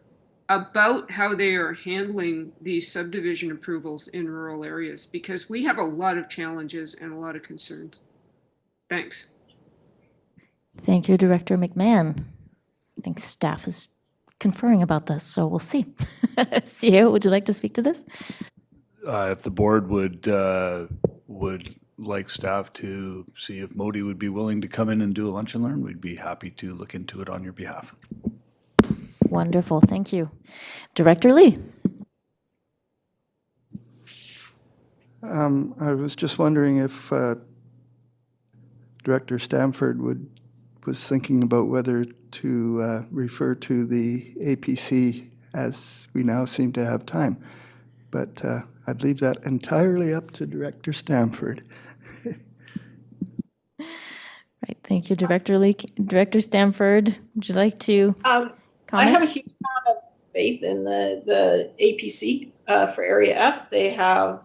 C: about how they are handling these subdivision approvals in rural areas, because we have a lot of challenges and a lot of concerns. Thanks.
A: Thank you, Director McMahon. I think staff is conferring about this, so we'll see. CEO, would you like to speak to this?
R: If the board would like staff to see if Modi would be willing to come in and do a lunch and learn, we'd be happy to look into it on your behalf.
A: Wonderful, thank you. Director Lee.
N: I was just wondering if Director Stanford was thinking about whether to refer to the APC, as we now seem to have time. But I'd leave that entirely up to Director Stanford.
A: Right, thank you, Director Lee. Director Stanford, would you like to comment?
E: I have a huge amount of faith in the APC for Area F. They have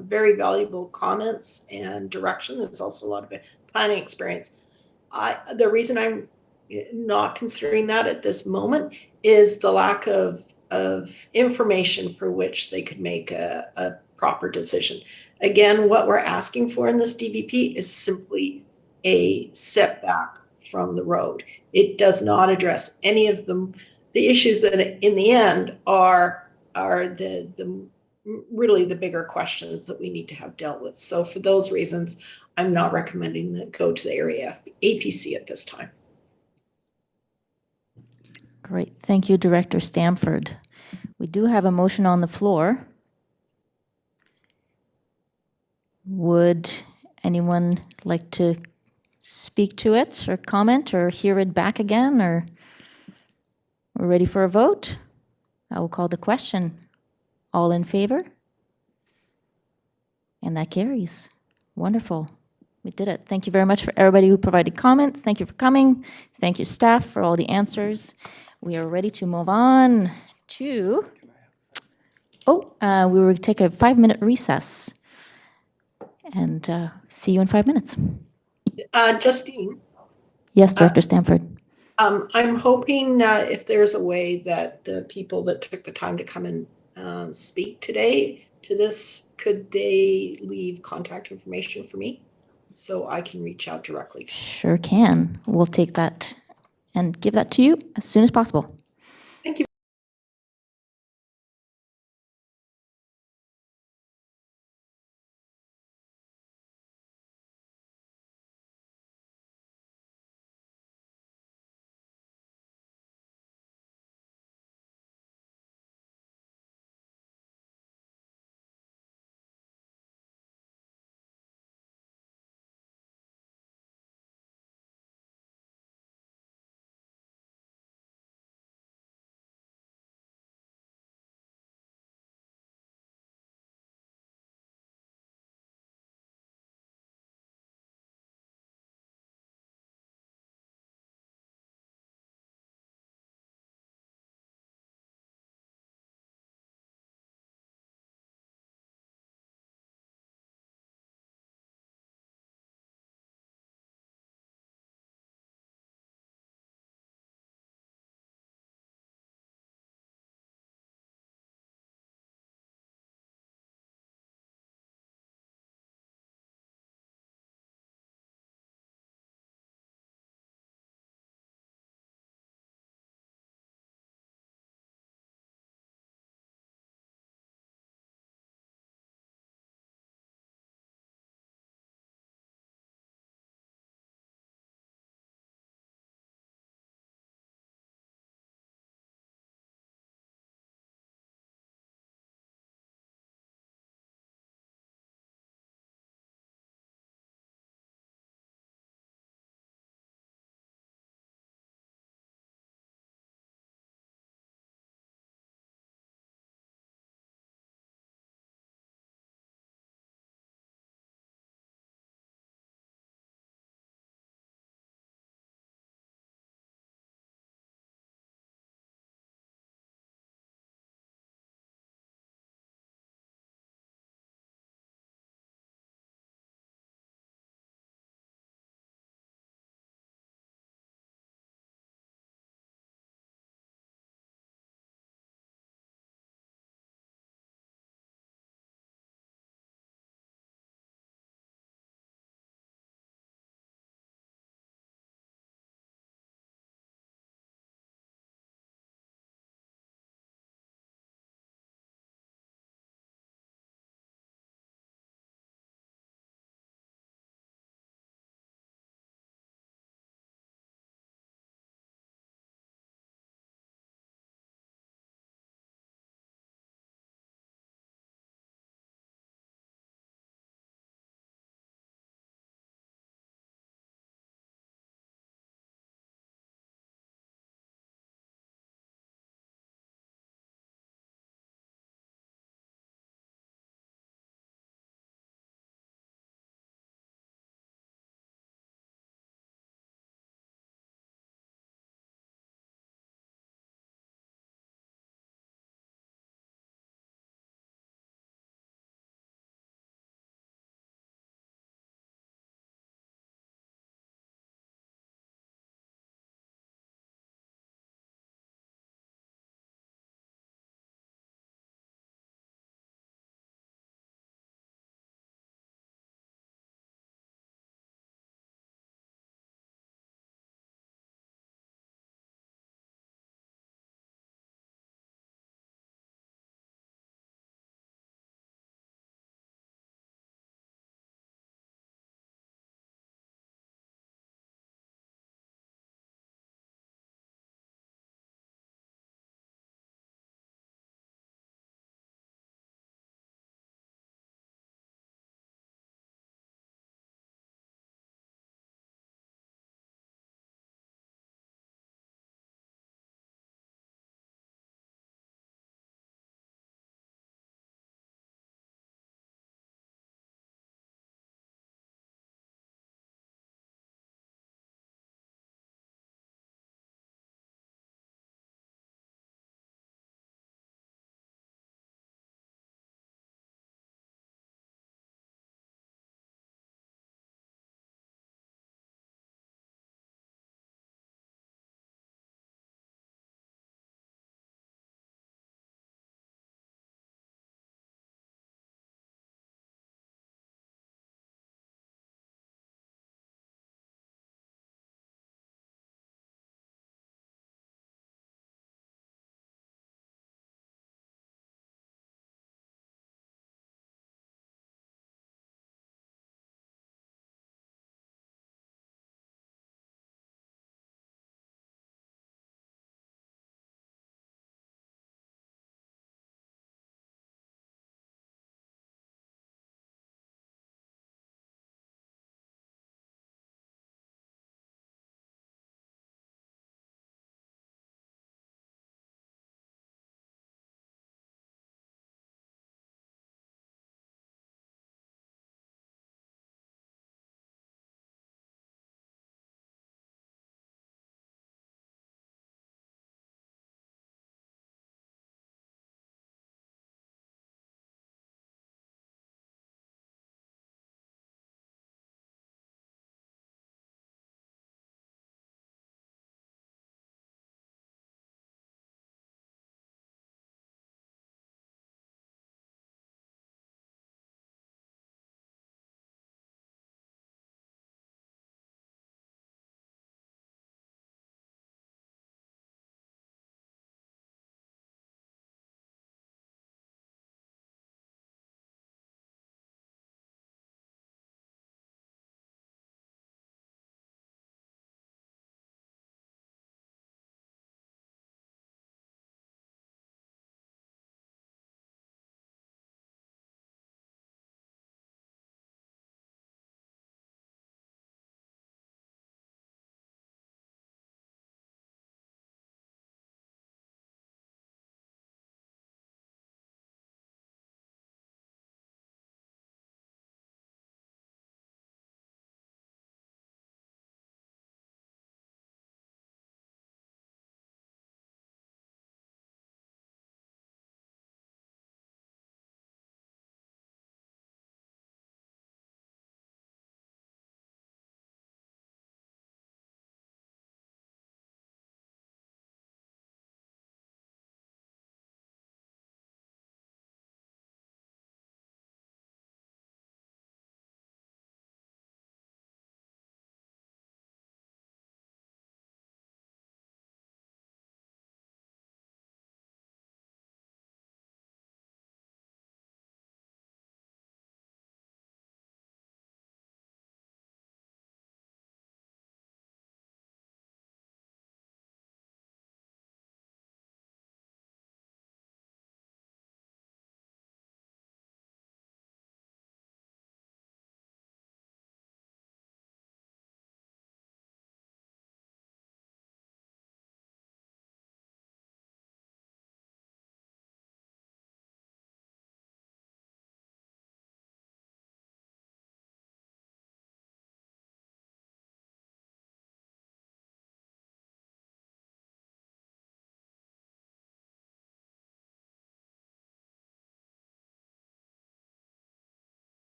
E: very valuable comments and direction. There's also a lot of planning experience. The reason I'm not considering that at this moment is the lack of information for which they could make a proper decision. Again, what we're asking for in this DVP is simply a setback from the road. It does not address any of the issues that in the end are the really the bigger questions that we need to have dealt with. So for those reasons, I'm not recommending that go to the Area APC at this time.
A: Great, thank you, Director Stanford. We do have a motion on the floor. Would anyone like to speak to it or comment or hear it back again, or we're ready for a vote? I will call the question. All in favor? And that carries. Wonderful. We did it. Thank you very much for everybody who provided comments. Thank you for coming. Thank you, staff, for all the answers. We are ready to move on to, we will take a 5-minute recess and see you in 5 minutes.
E: Justine,
A: Yes, Director Stanford.
E: I'm hoping if there's a way that the people that took the time to come and speak today to this, could they leave contact information for me so I can reach out directly to them?
A: Sure can. We'll take that and give that to you as soon as possible.
E: Thank you.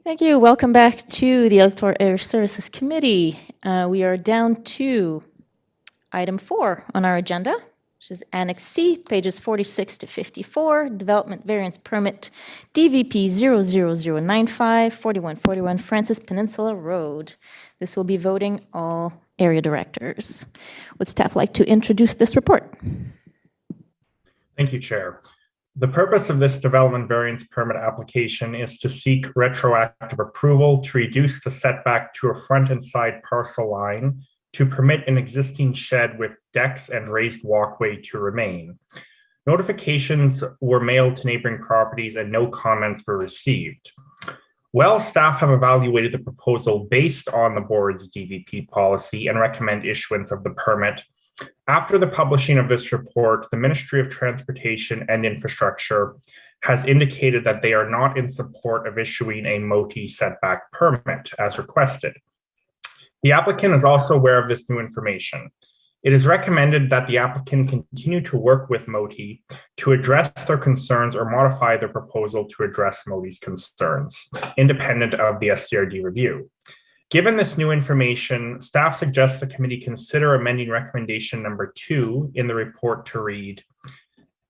A: Thank you. Welcome back to the Electoral Air Services Committee. We are down to item 4 on our agenda, which is Annex C, pages 46 to 54, Development Variance Permit DVP 00095, 4141 Francis Peninsula Road. This will be voting all area directors. Would staff like to introduce this report?
S: Thank you, Chair. The purpose of this development variance permit application is to seek retroactive approval to reduce the setback to a front and side parcel line to permit an existing shed with decks and raised walkway to remain. Notifications were mailed to neighboring properties and no comments were received. Well, staff have evaluated the proposal based on the board's DVP policy and recommend issuance of the permit. After the publishing of this report, the Ministry of Transportation and Infrastructure has indicated that they are not in support of issuing a MOTI setback permit as requested. The applicant is also aware of this new information. It is recommended that the applicant continue to work with MOTI to address their concerns or modify their proposal to address MOTI's concerns, independent of the SCRD review. Given this new information, staff suggests the committee consider amending recommendation number 2 in the report to read,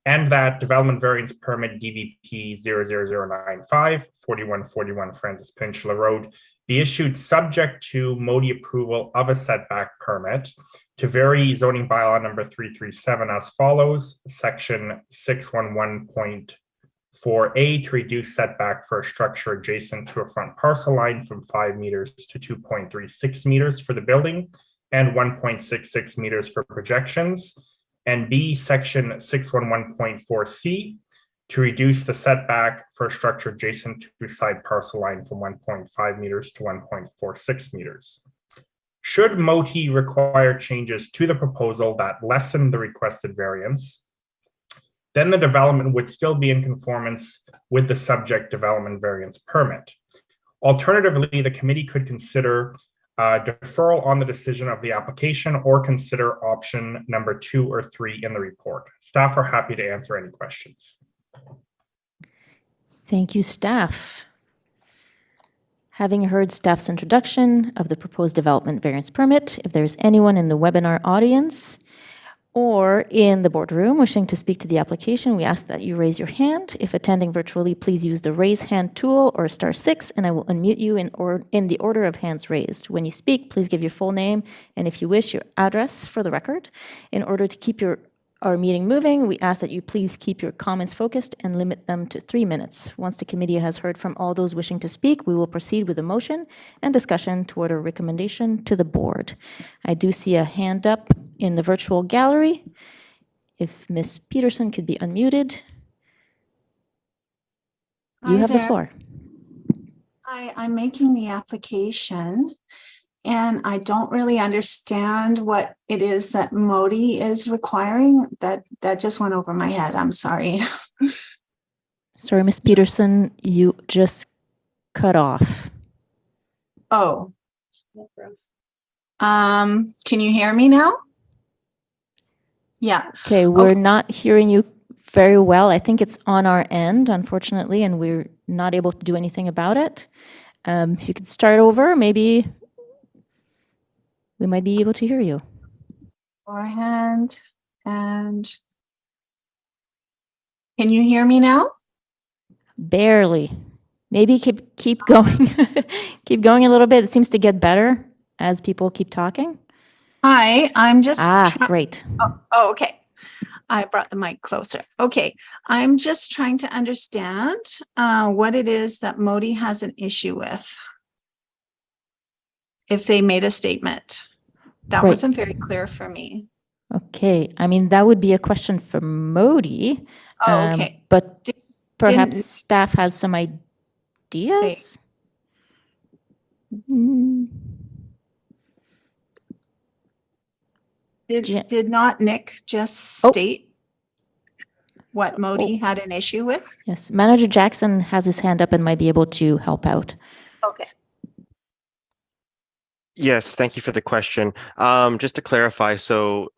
S: and that development variance permit DVP 00095, 4141 Francis Peninsula Road be issued subject to MOTI approval of a setback permit to vary zoning bylaw number 337 as follows: section 611.4A to reduce setback for a structure adjacent to a front parcel line from 5 meters to 2.36 meters for the building and 1.66 meters for projections. And B, section 611.4C to reduce the setback for a structure adjacent to a side parcel line from 1.5 meters to 1.46 meters. Should MOTI require changes to the proposal that lessen the requested variance, then the development would still be in conformance with the subject development variance permit. Alternatively, the committee could consider deferral on the decision of the application or consider option number 2 or 3 in the report. Staff are happy to answer any questions.
A: Thank you, staff. Having heard staff's introduction of the proposed development variance permit, if there's anyone in the webinar audience or in the boardroom wishing to speak to the application, we ask that you raise your hand. If attending virtually, please use the raise hand tool or *6, and I will unmute you in the order of hands raised. When you speak, please give your full name and, if you wish, your address for the record. In order to keep our meeting moving, we ask that you please keep your comments focused and limit them to 3 minutes. Once the committee has heard from all those wishing to speak, we will proceed with a motion and discussion toward a recommendation to the board. I do see a hand up in the virtual gallery. If Ms. Peterson could be unmuted. You have the floor.
T: Hi, I'm making the application. And I don't really understand what it is that MOTI is requiring. That just went over my head. I'm sorry.
A: Sorry, Ms. Peterson, you just cut off.
T: Oh. Can you hear me now? Yeah.
A: Okay, we're not hearing you very well. I think it's on our end, unfortunately, and we're not able to do anything about it. If you could start over, maybe we might be able to hear you.
T: Forehand and can you hear me now?
A: Barely. Maybe keep going. Keep going a little bit. It seems to get better as people keep talking.
T: Hi, I'm just
A: great.
T: Oh, okay. I brought the mic closer. Okay, I'm just trying to understand what it is that MOTI has an issue with. If they made a statement. That wasn't very clear for me.
A: Okay, I mean, that would be a question for MOTI.
T: Oh, okay.
A: But perhaps staff has some ideas?
T: Did not Nick just state what MOTI had an issue with?
A: Yes, Manager Jackson has his hand up and might be able to help out.
T: Okay.
D: Yes, thank you for the question. Just to clarify, so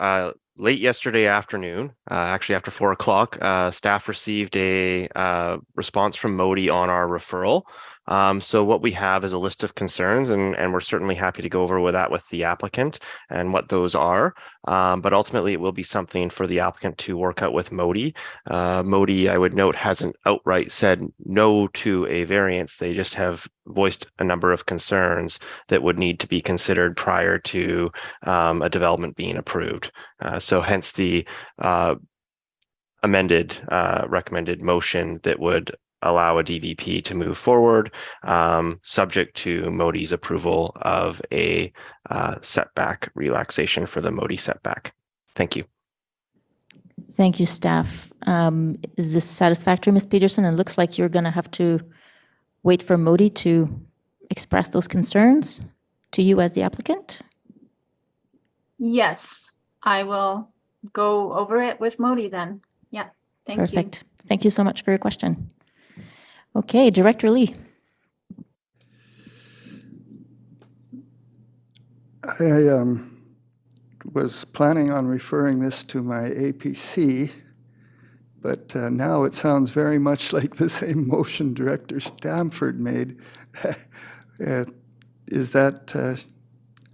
D: late yesterday afternoon, actually after 4 o'clock, staff received a response from MOTI on our referral. So what we have is a list of concerns, and we're certainly happy to go over with that with the applicant and what those are. But ultimately, it will be something for the applicant to work out with Modi. Modi, I would note, hasn't outright said no to a variance. They just have voiced a number of concerns that would need to be considered prior to a development being approved. So hence the amended recommended motion that would allow a DVP to move forward, subject to Modi's approval of a setback relaxation for the Modi setback. Thank you.
A: Thank you, staff. Is this satisfactory, Ms. Peterson? It looks like you're going to have to wait for Modi to express those concerns to you as the applicant.
T: Yes, I will go over it with Modi then. Yeah, thank you.
A: Perfect. Thank you so much for your question. Okay, Director Lee.
N: I was planning on referring this to my APC, but now it sounds very much like the same motion Director Stamford made. Is that,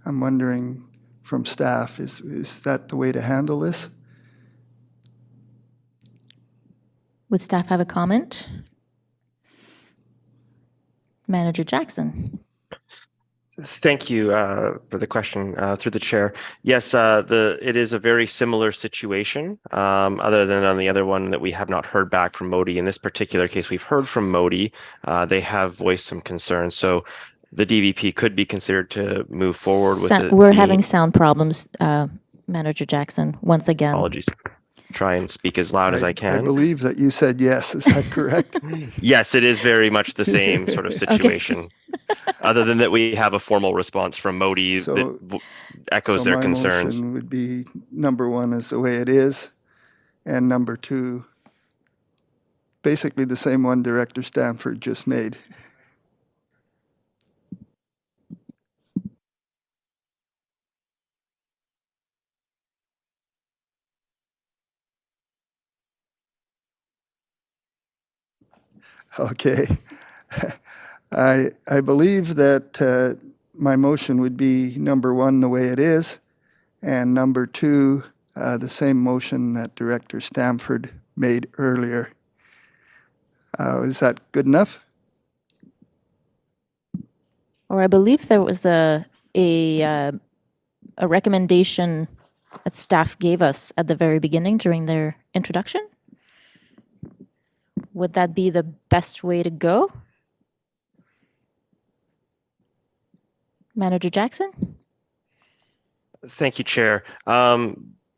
N: I'm wondering from staff, is that the way to handle this?
A: Would staff have a comment? Manager Jackson.
D: Thank you for the question through the chair. Yes, it is a very similar situation, other than on the other one that we have not heard back from Modi. In this particular case, we've heard from Modi. They have voiced some concerns. So the DVP could be considered to move forward with it.
A: We're having sound problems, Manager Jackson, once again.
D: Apologies. Try and speak as loud as I can.
N: I believe that you said yes. Is that correct?
D: Yes, it is very much the same sort of situation. Other than that, we have a formal response from Modi that echoes their concerns.
N: So my motion would be number one is the way it is, and number two, basically the same one Director Stamford just made. Okay. I believe that my motion would be number one, the way it is, and number two, the same motion that Director Stamford made earlier. Is that good enough?
A: Or I believe there was a recommendation that staff gave us at the very beginning during their introduction. Would that be the best way to go? Manager Jackson?
D: Thank you, Chair.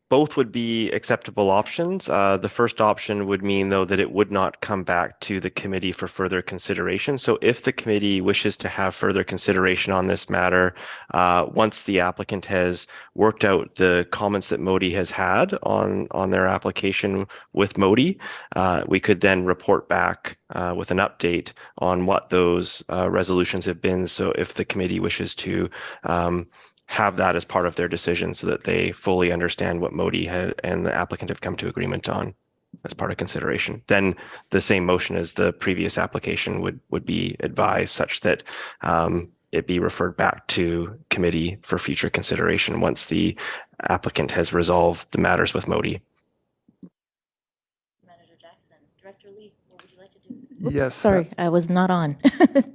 D: Both would be acceptable options. The first option would mean, though, that it would not come back to the committee for further consideration. So if the committee wishes to have further consideration on this matter, once the applicant has worked out the comments that Modi has had on their application with Modi, we could then report back with an update on what those resolutions have been. So if the committee wishes to have that as part of their decision so that they fully understand what Modi had and the applicant have come to agreement on as part of consideration. Then the same motion as the previous application would be advised such that it be referred back to committee for future consideration once the applicant has resolved the matters with Modi.
A: Manager Jackson, Director Lee, what would you like to do? Oops,
N: yes.
A: Sorry, I was not on.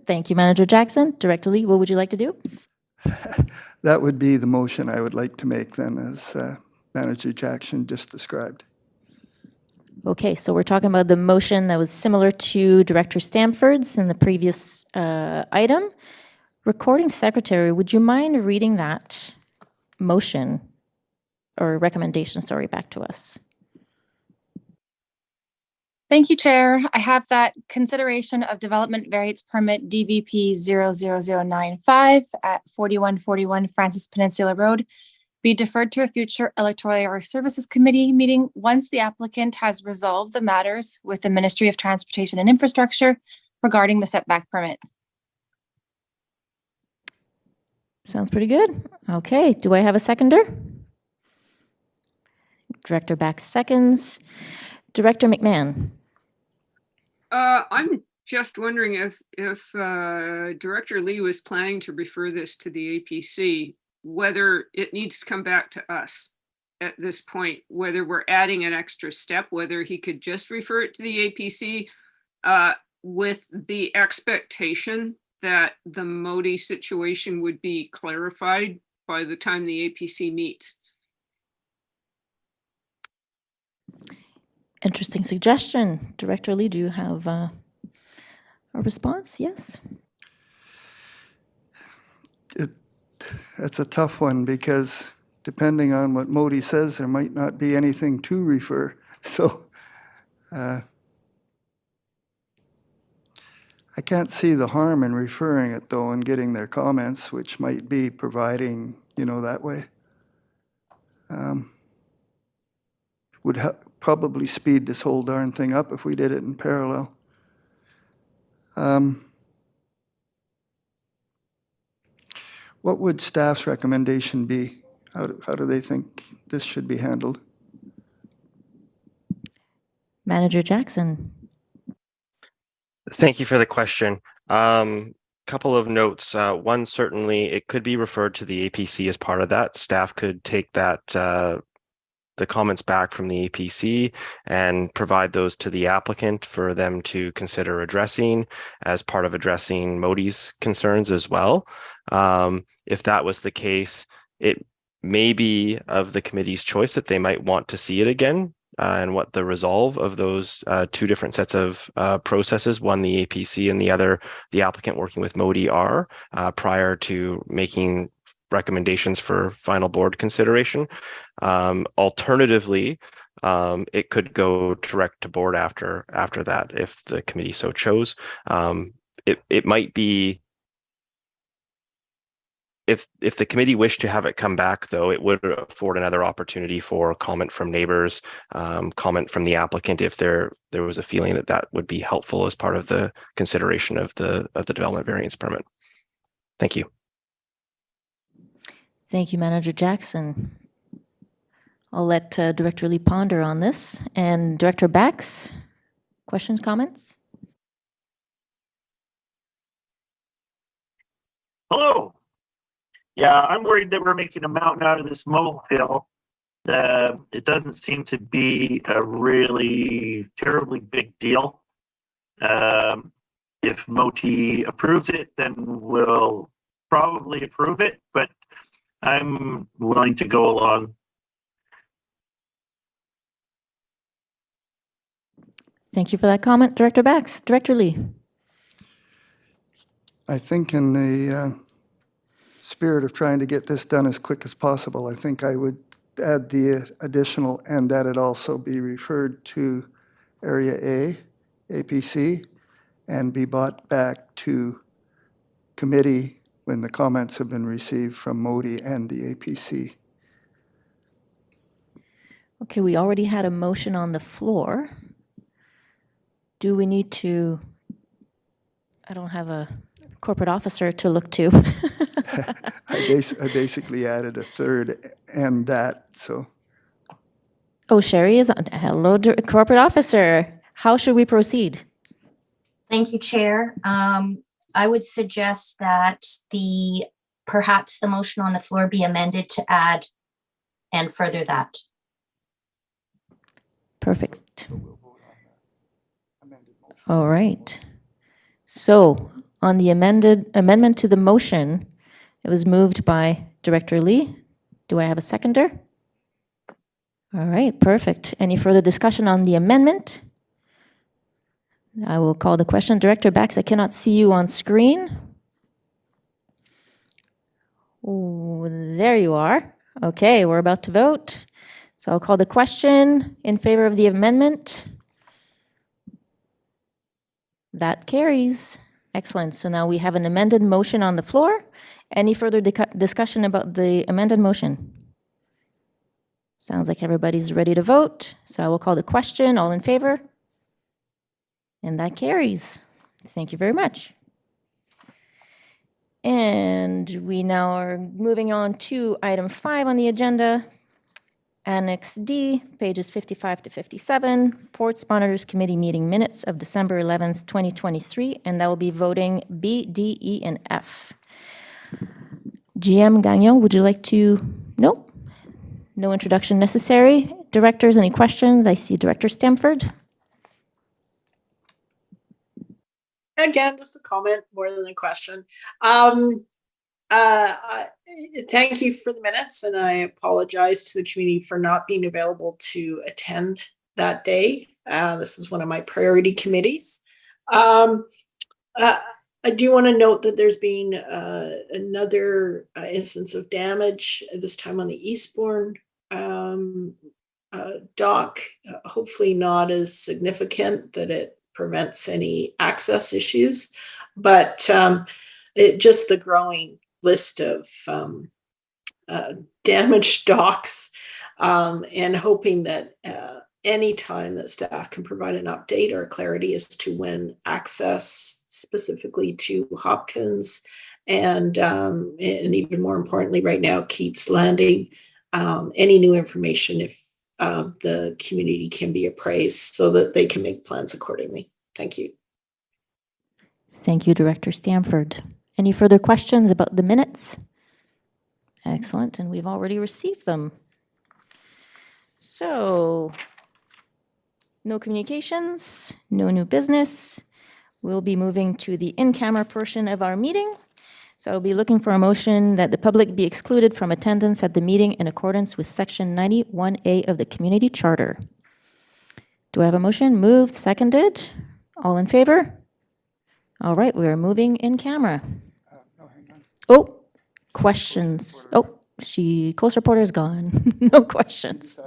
A: Thank you, Manager Jackson. Director Lee, what would you like to do?
N: That would be the motion I would like to make then, as Manager Jackson just described.
A: Okay, so we're talking about the motion that was similar to Director Stamford's in the previous item. Recording Secretary, would you mind reading that motion or recommendation, sorry, back to us?
Q: Thank you, Chair. I have that consideration of development variance permit DVP 00095 at 4141 Francis Peninsula Road be deferred to a future Electoral Area Services Committee meeting once the applicant has resolved the matters with the Ministry of Transportation and Infrastructure regarding the setback permit.
A: Sounds pretty good. Okay, do I have a seconder? Director Bax seconds. Director McMahon.
C: I'm just wondering if Director Lee was planning to refer this to the APC, whether it needs to come back to us at this point, whether we're adding an extra step, whether he could just refer it to the APC with the expectation that the Modi situation would be clarified by the time the APC meets.
A: Interesting suggestion. Director Lee, do you have a response? Yes?
N: That's a tough one because depending on what Modi says, there might not be anything to refer. So I can't see the harm in referring it, though, and getting their comments, which might be providing, that way. Would probably speed this whole darn thing up if we did it in parallel. What would staff's recommendation be? How do they think this should be handled?
A: Manager Jackson.
D: Thank you for the question. Couple of notes. One, certainly it could be referred to the APC as part of that. Staff could take that the comments back from the APC and provide those to the applicant for them to consider addressing as part of addressing Modi's concerns as well. If that was the case, it may be of the committee's choice that they might want to see it again and what the resolve of those two different sets of processes, one the APC and the other the applicant working with Modi are prior to making recommendations for final board consideration. Alternatively, it could go direct to board after that if the committee so chose. It might be if the committee wished to have it come back, though, it would afford another opportunity for comment from neighbors, comment from the applicant if there was a feeling that would be helpful as part of the consideration of the development variance permit. Thank you.
A: Thank you, Manager Jackson. I'll let Director Lee ponder on this. And Director Bax, questions, comments?
P: Hello. Yeah, I'm worried that we're making a mountain out of this molehill. It doesn't seem to be a really terribly big deal. If Moti approves it, then we'll probably approve it, but I'm willing to go along.
A: Thank you for that comment, Director Bax. Director Lee.
N: I think in the spirit of trying to get this done as quick as possible, I think I would add the additional and that it also be referred to Area A, APC, and be brought back to committee when the comments have been received from Modi and the APC.
A: Okay, we already had a motion on the floor. Do we need to, I don't have a corporate officer to look to.
N: I basically added a third and that, so.
A: Oh, Sherry is on. Hello, corporate officer. How should we proceed?
U: Thank you, Chair. I would suggest that perhaps the motion on the floor be amended to add and further that.
A: Perfect. All right. So on the amendment to the motion, it was moved by Director Lee. Do I have a seconder? All right, perfect. Any further discussion on the amendment? I will call the question. Director Bax, I cannot see you on screen. Oh, there you are. Okay, we're about to vote. So I'll call the question in favor of the amendment. That carries. Excellent. So now we have an amended motion on the floor. Any further discussion about the amended motion? Sounds like everybody's ready to vote. So I will call the question. All in favor? And that carries. Thank you very much. And we now are moving on to item 5 on the agenda. Annex D, pages 55 to 57, Ports Monitors Committee meeting minutes of December 11th, 2023, and that will be voting B, D, E, and F. GM Gagnon, would you like to? Nope. No introduction necessary. Directors, any questions? I see Director Stamford.
E: Again, just a comment more than a question. Thank you for the minutes, and I apologize to the community for not being available to attend that day. This is one of my priority committees. I do want to note that there's been another instance of damage, this time on the Eastbourne dock, hopefully not as significant that it prevents any access issues, but just the growing list of damaged docks, and hoping that any time that staff can provide an update or clarity as to when access specifically to Hopkins and even more importantly right now Keats Landing, any new information if the community can be appraised so that they can make plans accordingly. Thank you.
A: Thank you, Director Stamford. Any further questions about the minutes? Excellent, and we've already received them. So, no communications, no new business. We'll be moving to the in-camera portion of our meeting. So I'll be looking for a motion that the public be excluded from attendance at the meeting in accordance with Section 91A of the Community Charter. Do I have a motion? Moved, seconded. All in favor? All right, we are moving in camera. Oh, questions. Oh, Coast Reporter is gone. No questions.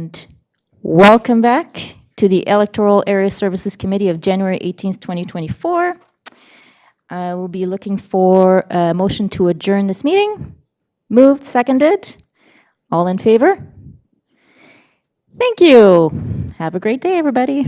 A: And welcome back to the Electoral Area Services Committee of January 18th, 2024. I will be looking for a motion to adjourn this meeting. Moved, seconded. All in favor? Thank you. Have a great day, everybody.